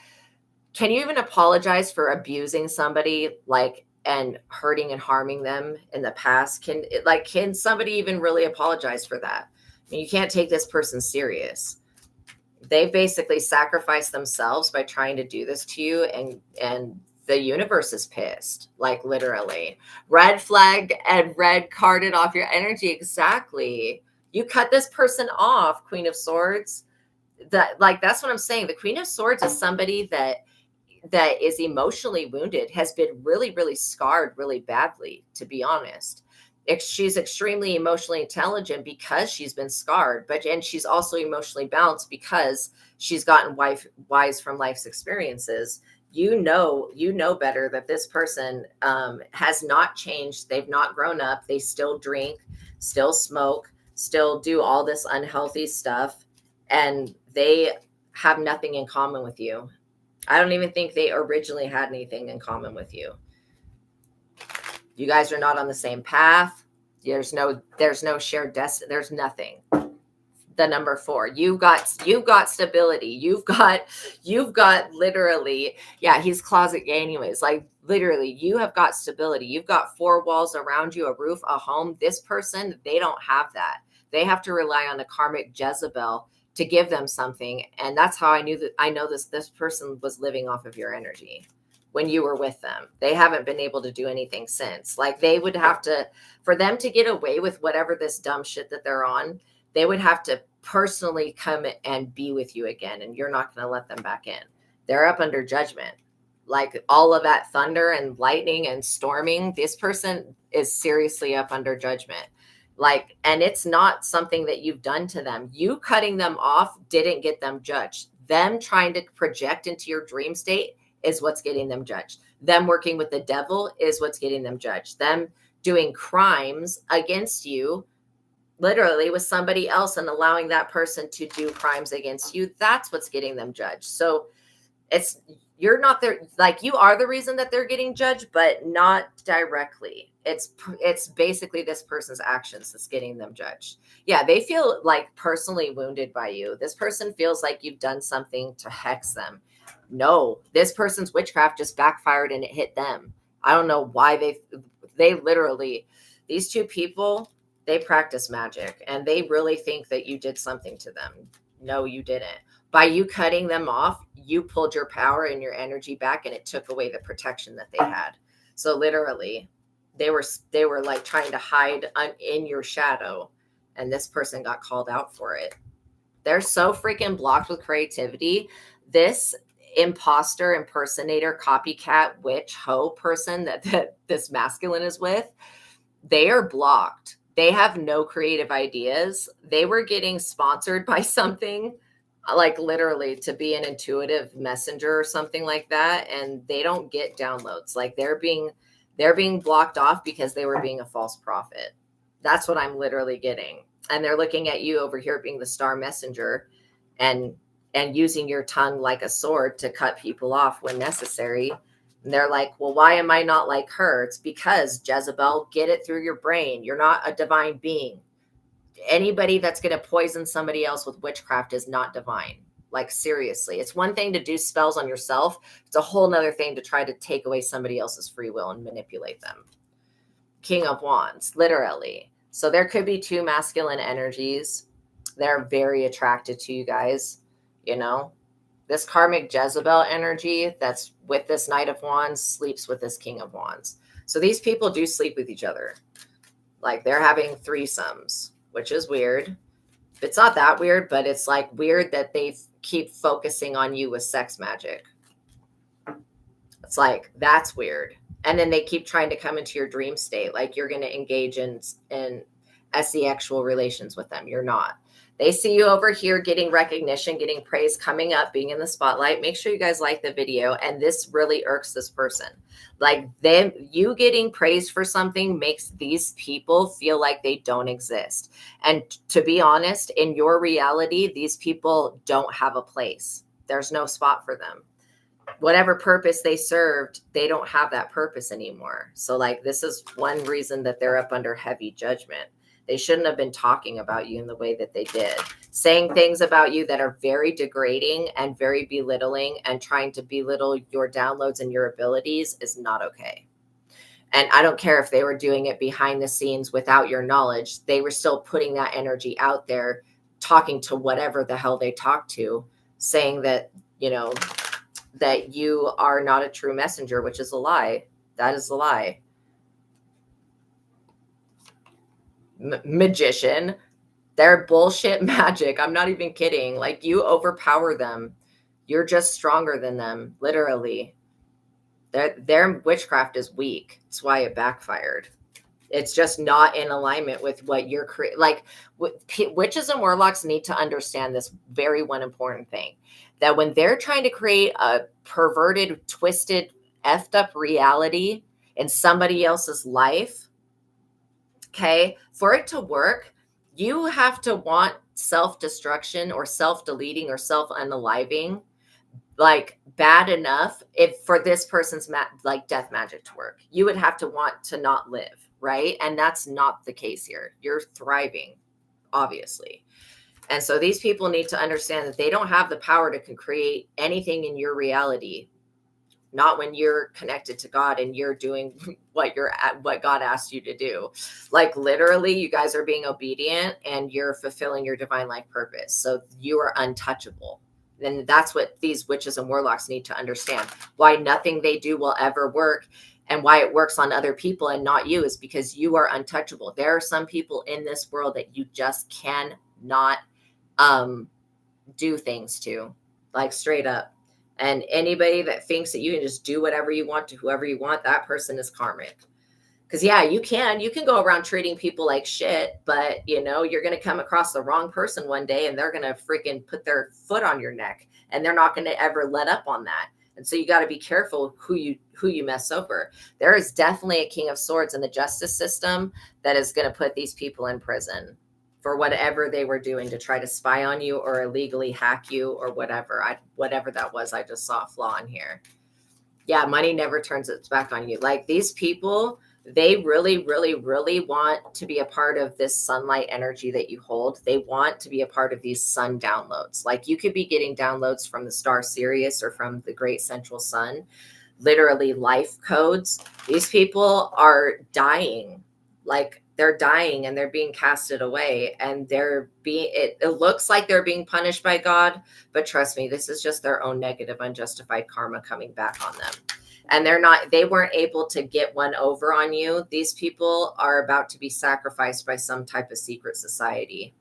Can you even apologize for abusing somebody, like, and hurting and harming them in the past? Can somebody even really apologize for that? I mean, you can't take this person serious. They basically sacrificed themselves by trying to do this to you, and the universe is pissed, like, literally. Red flagged and red carded off your energy. Exactly. You cut this person off, Queen of Swords. That's what I'm saying. The Queen of Swords is somebody that is emotionally wounded, has been really, really scarred really badly, to be honest. She's extremely emotionally intelligent because she's been scarred, and she's also emotionally balanced because she's gotten wise from life's experiences. You know better that this person has not changed. They've not grown up. They still drink, still smoke, still do all this unhealthy stuff, and they have nothing in common with you. I don't even think they originally had anything in common with you. You guys are not on the same path. There's no shared destiny. There's nothing. The number 4, you've got stability. You've got literally, yeah, he's closet gay anyways. Like, literally, you have got stability. You've got 4 walls around you, a roof, a home. This person, they don't have that. They have to rely on the karmic Jezebel to give them something. And that's how I know this person was living off of your energy when you were with them. They haven't been able to do anything since. Like, they would have to, for them to get away with whatever this dumb shit that they're on, they would have to personally come and be with you again. And you're not going to let them back in. They're up under judgment. Like, all of that thunder and lightning and storming, this person is seriously up under judgment. Like, and it's not something that you've done to them. You cutting them off didn't get them judged. Them trying to project into your dream state is what's getting them judged. Them working with the devil is what's getting them judged. Them doing crimes against you, literally, with somebody else, and allowing that person to do crimes against you, that's what's getting them judged. So you're not there. Like, you are the reason that they're getting judged, but not directly. It's basically this person's actions that's getting them judged. Yeah, they feel like personally wounded by you. This person feels like you've done something to hex them. No, this person's witchcraft just backfired and it hit them. I don't know why they literally, these 2 people, they practice magic, and they really think that you did something to them. No, you didn't. By you cutting them off, you pulled your power and your energy back, and it took away the protection that they had. So literally, they were like trying to hide in your shadow, and this person got called out for it. They're so freaking blocked with creativity. This imposter, impersonator, copycat, witch, hoe person that this masculine is with, they are blocked. They have no creative ideas. They were getting sponsored by something, like literally to be an intuitive messenger or something like that, and they don't get downloads. Like they're being blocked off because they were being a false prophet. That's what I'm literally getting. And they're looking at you over here being the star messenger and using your tongue like a sword to cut people off when necessary. And they're like, well, why am I not like her? It's because, Jezebel, get it through your brain. You're not a divine being. Anybody that's going to poison somebody else with witchcraft is not divine. Like, seriously. It's one thing to do spells on yourself. It's a whole nother thing to try to take away somebody else's free will and manipulate them. King of Wands, literally. So there could be two masculine energies. They're very attracted to you guys, you know. This karmic Jezebel energy that's with this Knight of Wands sleeps with this King of Wands. So these people do sleep with each other. Like they're having threesomes, which is weird. It's not that weird, but it's like weird that they keep focusing on you with sex magic. It's like, that's weird. And then they keep trying to come into your dream state. Like you're going to engage in sexual relations with them. You're not. They see you over here getting recognition, getting praise, coming up, being in the spotlight. Make sure you guys like the video. And this really irks this person. Like you getting praised for something makes these people feel like they don't exist. And to be honest, in your reality, these people don't have a place. There's no spot for them. Whatever purpose they served, they don't have that purpose anymore. So like, this is one reason that they're up under heavy judgment. They shouldn't have been talking about you in the way that they did. Saying things about you that are very degrading and very belittling and trying to belittle your downloads and your abilities is not okay. And I don't care if they were doing it behind the scenes without your knowledge. They were still putting that energy out there, talking to whatever the hell they talked to, saying that, you know, that you are not a true messenger, which is a lie. That is a lie. Magician, they're bullshit magic. I'm not even kidding. Like you overpower them. You're just stronger than them, literally. Their witchcraft is weak. That's why it backfired. It's just not in alignment with what you're creating. Like witches and warlocks need to understand this very one important thing, that when they're trying to create a perverted, twisted, effed up reality in somebody else's life, okay, for it to work, you have to want self-destruction or self-deleting or self-unaliving like bad enough if for this person's like death magic to work. You would have to want to not live, right? And that's not the case here. You're thriving, obviously. And so these people need to understand that they don't have the power to create anything in your reality. Not when you're connected to God and you're doing what God asked you to do. Like literally, you guys are being obedient and you're fulfilling your divine life purpose. So you are untouchable. And that's what these witches and warlocks need to understand. Why nothing they do will ever work and why it works on other people and not you is because you are untouchable. There are some people in this world that you just cannot do things to, like straight up. And anybody that thinks that you can just do whatever you want to whoever you want, that person is karmic. Because yeah, you can go around treating people like shit, but you know, you're going to come across the wrong person one day and they're going to freaking put their foot on your neck and they're not going to ever let up on that. And so you got to be careful who you mess over. There is definitely a King of Swords in the justice system that is going to put these people in prison for whatever they were doing to try to spy on you or illegally hack you or whatever. Whatever that was, I just saw a flaw in here. Yeah, money never turns its back on you. Like these people, they really, really, really want to be a part of this sunlight energy that you hold. They want to be a part of these sun downloads. Like you could be getting downloads from the star Sirius or from the great central sun, literally life codes. These people are dying. Like they're dying and they're being casted away and it looks like they're being punished by God, but trust me, this is just their own negative, unjustified karma coming back on them. and they weren't able to get one over on you. These people are about to be sacrificed by some type of secret society.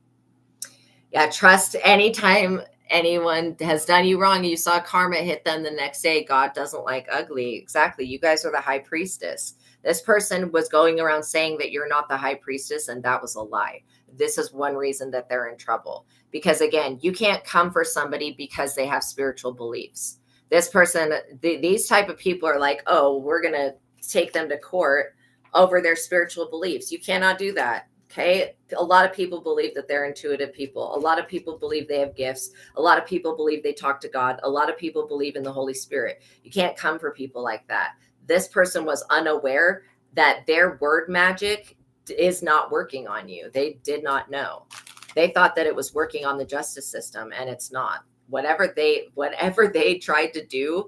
Yeah, trust anytime anyone has done you wrong, you saw karma hit them the next day. God doesn't like ugly. Exactly. You guys are the high priestess. This person was going around saying that you're not the high priestess, and that was a lie. This is one reason that they're in trouble. Because again, you can't come for somebody because they have spiritual beliefs. This person, these type of people are like, oh, we're going to take them to court over their spiritual beliefs. You cannot do that. Okay. A lot of people believe that they're intuitive people. A lot of people believe they have gifts. A lot of people believe they talk to God. A lot of people believe in the Holy Spirit. You can't come for people like that. This person was unaware that their word magic is not working on you. They did not know. They thought that it was working on the justice system, and it's not. Whatever they tried to do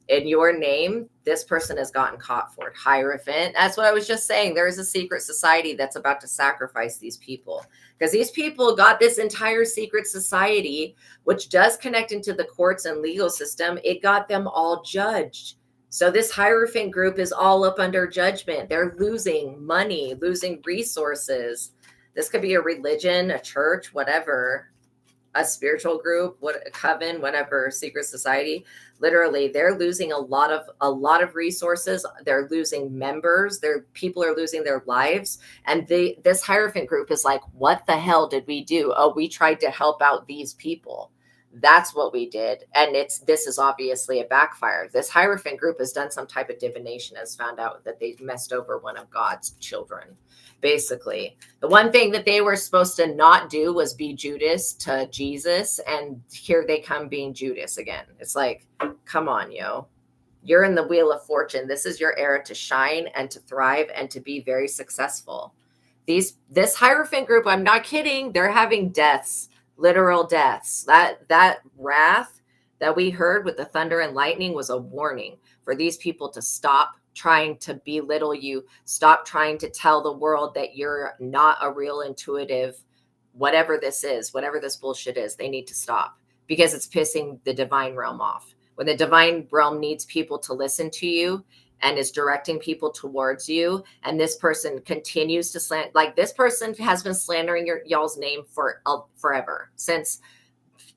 in your name, this person has gotten caught for it. Hierophant. That's what I was just saying. There is a secret society that's about to sacrifice these people, because these people got this entire secret society, which does connect into the courts and legal system. It got them all judged. So this Hierophant group is all up under judgment. They're losing money, losing resources. This could be a religion, a church, whatever, a spiritual group, a coven, whatever, secret society. Literally, they're losing a lot of resources. They're losing members. People are losing their lives. And this Hierophant group is like, what the hell did we do? Oh, we tried to help out these people. That's what we did. And this is obviously a backfire. This Hierophant group has done some type of divination, has found out that they messed over one of God's children. Basically, the one thing that they were supposed to not do was be Judas to Jesus. And here they come being Judas again. It's like, come on, yo. You're in the wheel of fortune. This is your era to shine and to thrive and to be very successful. This Hierophant group, I'm not kidding. They're having deaths. Literal deaths. That wrath that we heard with the thunder and lightning was a warning for these people to stop trying to belittle you. Stop trying to tell the world that you're not a real intuitive, whatever this is, whatever this bullshit is. They need to stop, because it's pissing the divine realm off. When the divine realm needs people to listen to you and is directing people towards you, and this person continues to slander, like this person has been slandering y'all's name for forever, since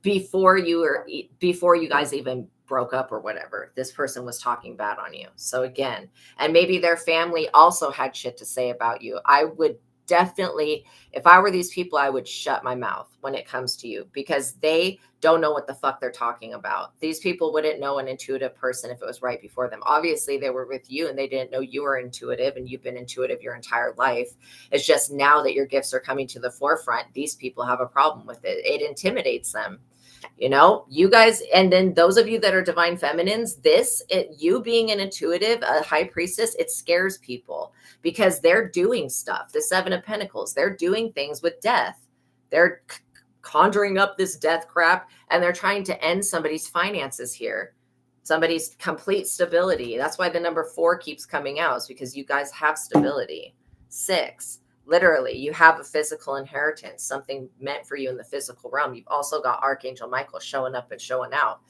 before you guys even broke up or whatever. This person was talking bad on you. So again, and maybe their family also had shit to say about you. I would definitely, if I were these people, I would shut my mouth when it comes to you, because they don't know what the fuck they're talking about. These people wouldn't know an intuitive person if it was right before them. Obviously, they were with you and they didn't know you were intuitive, and you've been intuitive your entire life. It's just now that your gifts are coming to the forefront, these people have a problem with it. It intimidates them. You know, you guys, and then those of you that are divine feminines, you being an intuitive, a high priestess, it scares people, because they're doing stuff. The Seven of Pentacles, they're doing things with death. They're conjuring up this death crap, and they're trying to end somebody's finances here, somebody's complete stability. That's why the number 4 keeps coming out, is because you guys have stability. 6. Literally, you have a physical inheritance, something meant for you in the physical realm. You've also got Archangel Michael showing up and showing out.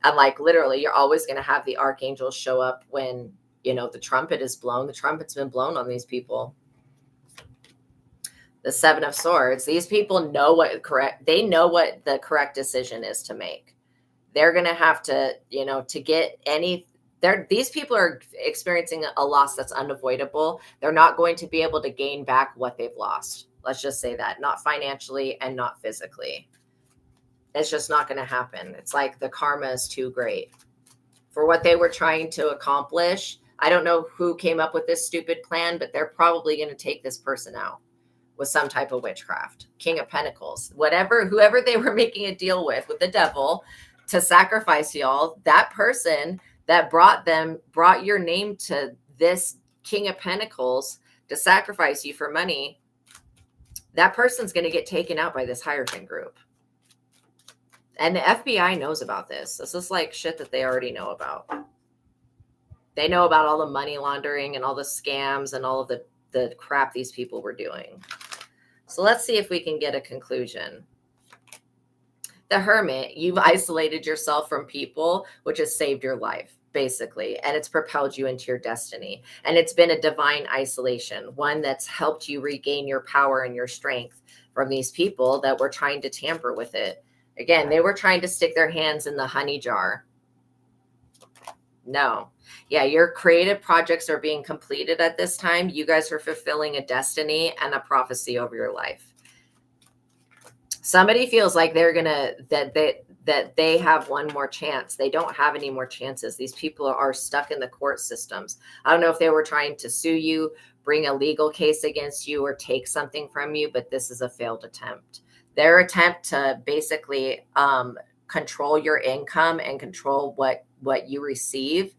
And like literally, you're always going to have the archangels show up when, the trumpet is blown. The trumpet's been blown on these people. The 7 of Swords. These people know they know what the correct decision is to make. They're going to have to, to get these people are experiencing a loss that's unavoidable. They're not going to be able to gain back what they've lost. Let's just say that. Not financially and not physically. It's just not going to happen. It's like the karma is too great for what they were trying to accomplish. I don't know who came up with this stupid plan, but they're probably going to take this person out with some type of witchcraft. King of Pentacles, whoever they were making a deal with the devil to sacrifice y'all, that person that brought your name to this King of Pentacles to sacrifice you for money, that person's going to get taken out by this Hierophant group. And the FBI knows about this. This is like shit that they already know about. They know about all the money laundering and all the scams and all of the crap these people were doing. So let's see if we can get a conclusion. The Hermit, you've isolated yourself from people, which has saved your life. basically, and it's propelled you into your destiny. And it's been a divine isolation, one that's helped you regain your power and your strength from these people that were trying to tamper with it. Again, they were trying to stick their hands in the honey jar. No. Yeah, your creative projects are being completed at this time. You guys are fulfilling a destiny and a prophecy over your life. Somebody feels like they're gonna that they have one more chance. They don't have any more chances. These people are stuck in the court systems. I don't know if they were trying to sue you, bring a legal case against you, or take something from you, but this is a failed attempt. Their attempt to basically control your income and control what you receive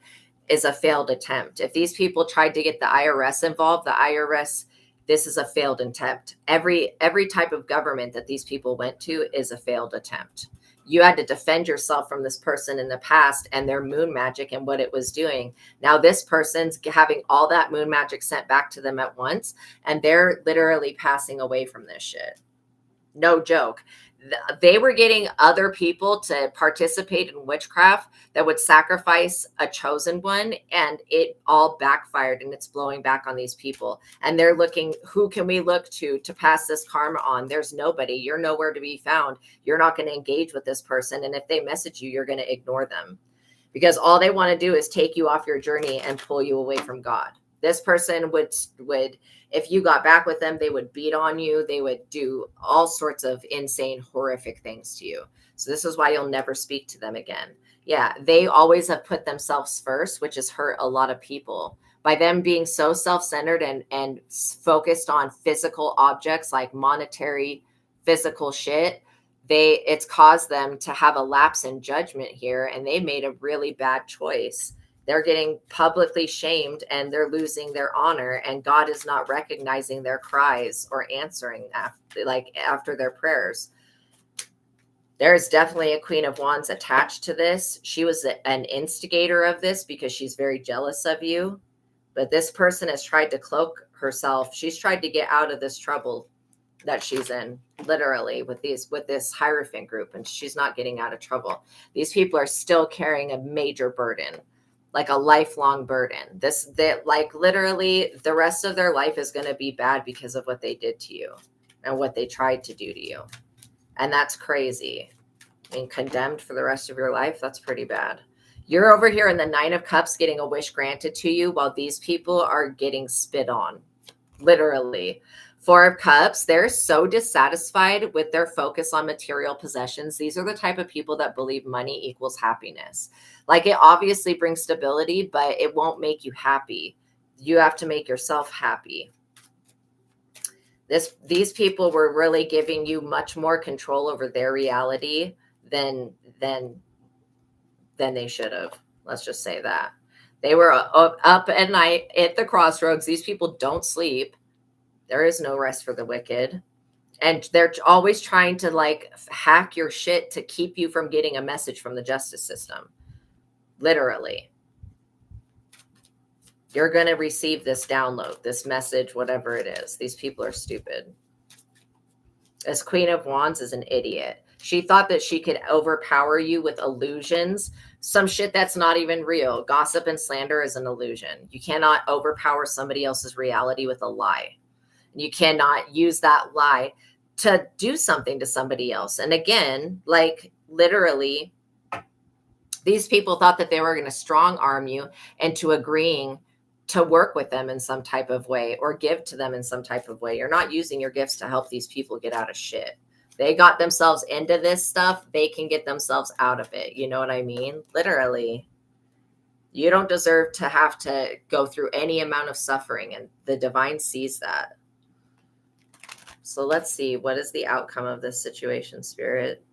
is a failed attempt. If these people tried to get the IRS involved, the IRS, this is a failed attempt. Every type of government that these people went to is a failed attempt. You had to defend yourself from this person in the past and their moon magic and what it was doing. Now this person's having all that moon magic sent back to them at once, and they're literally passing away from this shit. No joke. They were getting other people to participate in witchcraft that would sacrifice a chosen one, and it all backfired, and it's blowing back on these people. And they're looking, who can we look to pass this karma on? There's nobody. You're nowhere to be found. You're not going to engage with this person. And if they message you, you're going to ignore them, because all they want to do is take you off your journey and pull you away from God. This person would, if you got back with them, they would beat on you. They would do all sorts of insane, horrific things to you. So this is why you'll never speak to them again. Yeah, they always have put themselves first, which has hurt a lot of people. By them being so self-centered and focused on physical objects like monetary, physical shit, it's caused them to have a lapse in judgment here, and they made a really bad choice. They're getting publicly shamed, and they're losing their honor, and God is not recognizing their cries or answering after their prayers. There's definitely a Queen of Wands attached to this. She was an instigator of this because she's very jealous of you. But this person has tried to cloak herself. She's tried to get out of this trouble that she's in, literally, with this Hierophant group, and she's not getting out of trouble. These people are still carrying a major burden, like a lifelong burden. Like literally the rest of their life is going to be bad because of what they did to you and what they tried to do to you. And that's crazy. And condemned for the rest of your life, that's pretty bad. You're over here in the Nine of Cups getting a wish granted to you, while these people are getting spit on, literally. Four of Cups, they're so dissatisfied with their focus on material possessions. These are the type of people that believe money equals happiness. Like, it obviously brings stability, but it won't make you happy. You have to make yourself happy. These people were really giving you much more control over their reality than they should have. Let's just say that. They were up at night at the crossroads. These people don't sleep. There is no rest for the wicked. And they're always trying to hack your shit to keep you from getting a message from the justice system. Literally. You're going to receive this download, this message, whatever it is. These people are stupid. This Queen of Wands is an idiot. She thought that she could overpower you with illusions, some shit that's not even real. Gossip and slander is an illusion. You cannot overpower somebody else's reality with a lie. You cannot use that lie to do something to somebody else. And again, literally, these people thought that they were going to strong arm you into agreeing to work with them in some type of way or give to them in some type of way. You're not using your gifts to help these people get out of shit. They got themselves into this stuff. They can get themselves out of it. You know what I mean? Literally. You don't deserve to have to go through any amount of suffering, and the divine sees that. So let's see. What is the outcome of this situation, Spirit?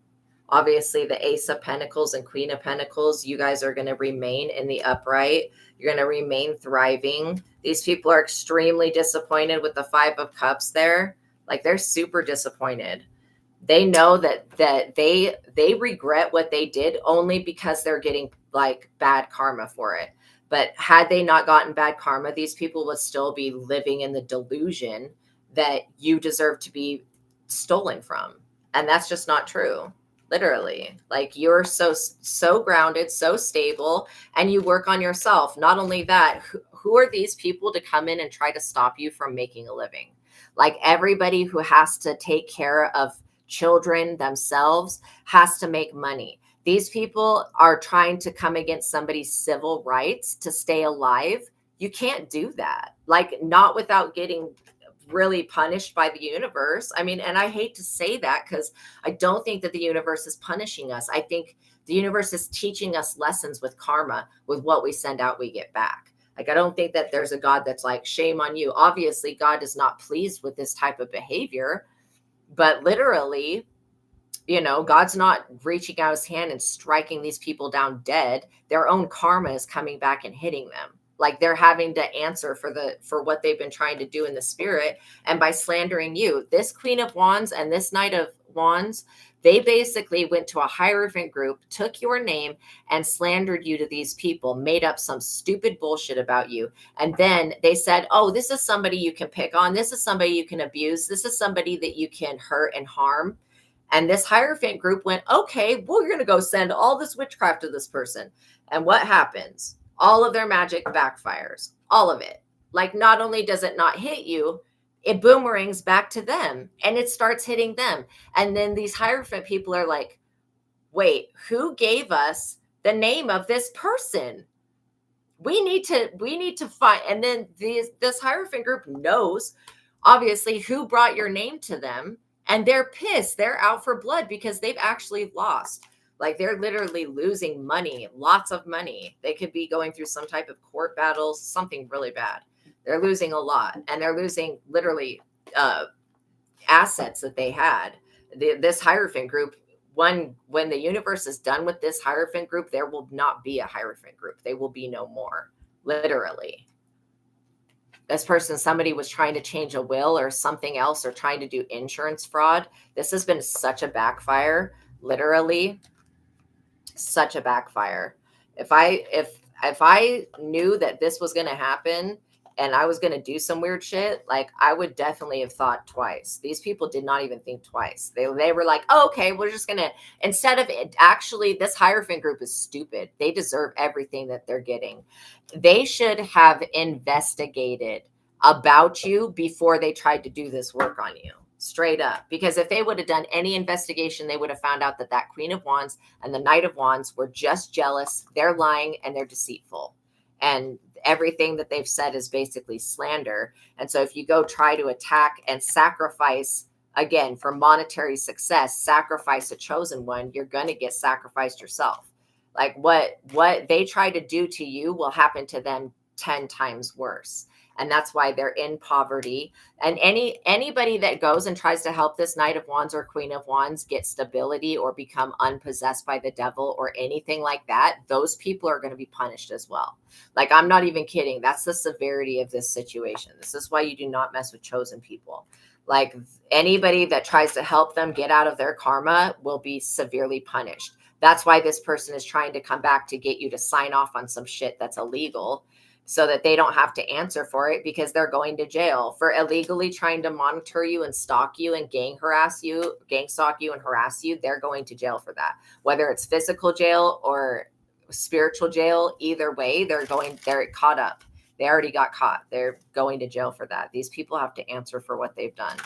Obviously, the Ace of Pentacles and Queen of Pentacles, you guys are going to remain in the upright. You're going to remain thriving. These people are extremely disappointed with the Five of Cups there. They're super disappointed. They know that they regret what they did only because they're getting bad karma for it. But had they not gotten bad karma, these people would still be living in the delusion that you deserve to be stolen from. And that's just not true. Literally, like you're so grounded, so stable, and you work on yourself. Not only that, who are these people to come in and try to stop you from making a living? Like everybody who has to take care of children themselves has to make money. These people are trying to come against somebody's civil rights to stay alive. You can't do that. Like, not without getting really punished by the universe. I mean, and I hate to say that because I don't think that the universe is punishing us. I think the universe is teaching us lessons with karma. With what we send out, we get back. Like, I don't think that there's a God that's like, shame on you. Obviously, God is not pleased with this type of behavior, but literally, God's not reaching out his hand and striking these people down dead. Their own karma is coming back and hitting them. Like, they're having to answer for what they've been trying to do in the spirit. And by slandering you, this Queen of Wands and this Knight of Wands, they basically went to a Hierophant group, took your name and slandered you to these people, made up some stupid bullshit about you. And then they said, oh, this is somebody you can pick on. This is somebody you can abuse. This is somebody that you can hurt and harm. And this Hierophant group went, okay, well, we're going to go send all this witchcraft to this person. And what happens? All of their magic backfires, all of it. Like, not only does it not hit you, it boomerangs back to them and it starts hitting them. And then these Hierophant people are like, wait, who gave us the name of this person? We need to find. And then this Hierophant group knows, obviously, who brought your name to them. And they're pissed. They're out for blood because they've actually lost. Like, they're literally losing money, lots of money. They could be going through some type of court battles, something really bad. They're losing a lot, and they're losing literally assets that they had. This Hierophant group, when the universe is done with this Hierophant group, there will not be a Hierophant group. They will be no more, literally. This person, somebody was trying to change a will or something else, or trying to do insurance fraud. This has been such a backfire, literally. Such a backfire. If I knew that this was going to happen and I was going to do some weird shit, like, I would definitely have thought twice. These people did not even think twice. They were like, oh, okay, we're just going to, instead of it, actually, this Hierophant group is stupid. They deserve everything that they're getting. They should have investigated about you before they tried to do this work on you. Straight up. Because if they would have done any investigation, they would have found out that Queen of Wands and the Knight of Wands were just jealous. They're lying and they're deceitful. And everything that they've said is basically slander. And so if you go try to attack and sacrifice, again, for monetary success, sacrifice a chosen one, you're going to get sacrificed yourself. Like, what they try to do to you will happen to them 10 times worse. And that's why they're in poverty. And anybody that goes and tries to help this Knight of Wands or Queen of Wands get stability or become unpossessed by the devil or anything like that, those people are going to be punished as well. Like, I'm not even kidding. That's the severity of this situation. This is why you do not mess with chosen people. Like, anybody that tries to help them get out of their karma will be severely punished. That's why this person is trying to come back to get you to sign off on some shit that's illegal, so that they don't have to answer for it, because they're going to jail for illegally trying to monitor you and stalk you and gang stalk you and harass you. They're going to jail for that. Whether it's physical jail or spiritual jail, either way, they're caught up. They already got caught. They're going to jail for that. These people have to answer for what they've done.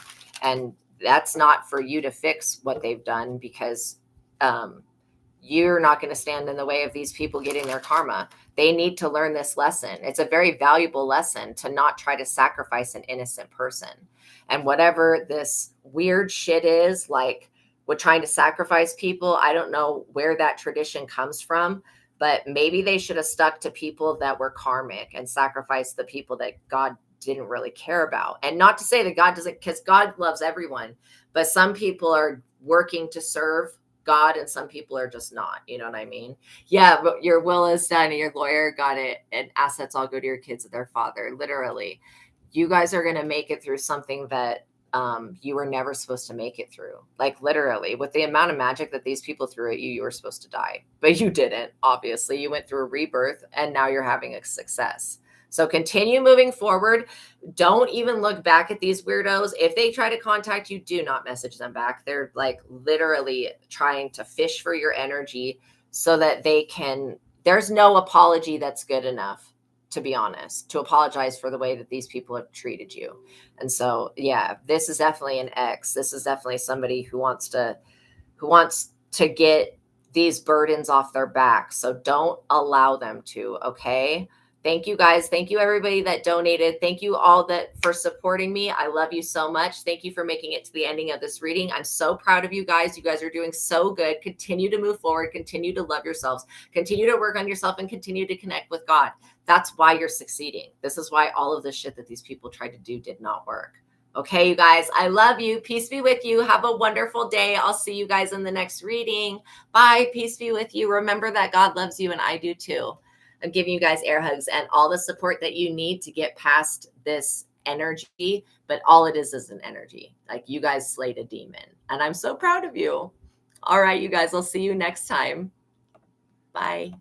And that's not for you to fix what they've done, because you're not going to stand in the way of these people getting their karma. They need to learn this lesson. It's a very valuable lesson to not try to sacrifice an innocent person. And whatever this weird shit is, like with trying to sacrifice people, I don't know where that tradition comes from, but maybe they should have stuck to people that were karmic and sacrificed the people that God didn't really care about. And not to say that God doesn't, because God loves everyone, but some people are working to serve God and some people are just not. You know what I mean? Yeah, but your will is done and your lawyer got it, and assets all go to your kids and their father. Literally, you guys are going to make it through something that you were never supposed to make it through. Like, literally, with the amount of magic that these people threw at you, you were supposed to die, but you didn't. Obviously, you went through a rebirth and now you're having a success. So continue moving forward. Don't even look back at these weirdos. If they try to contact you, do not message them back. They're like literally trying to fish for your energy so that they can, there's no apology that's good enough, to be honest, to apologize for the way that these people have treated you. And so, yeah, this is definitely an ex. This is definitely somebody who wants to get these burdens off their back. So don't allow them to, okay? Thank you guys. Thank you everybody that donated. Thank you all that for supporting me. I love you so much. Thank you for making it to the ending of this reading. I'm so proud of you guys. You guys are doing so good. Continue to move forward. Continue to love yourselves. Continue to work on yourself and continue to connect with God. That's why you're succeeding. This is why all of the shit that these people tried to do did not work. Okay, you guys, I love you. Peace be with you. Have a wonderful day. I'll see you guys in the next reading. Bye. Peace be with you. Remember that God loves you and I do too. I'm giving you guys air hugs and all the support that you need to get past this energy. But all it is an energy. Like you guys slayed a demon. And I'm so proud of you. All right, you guys, I'll see you next time. Bye.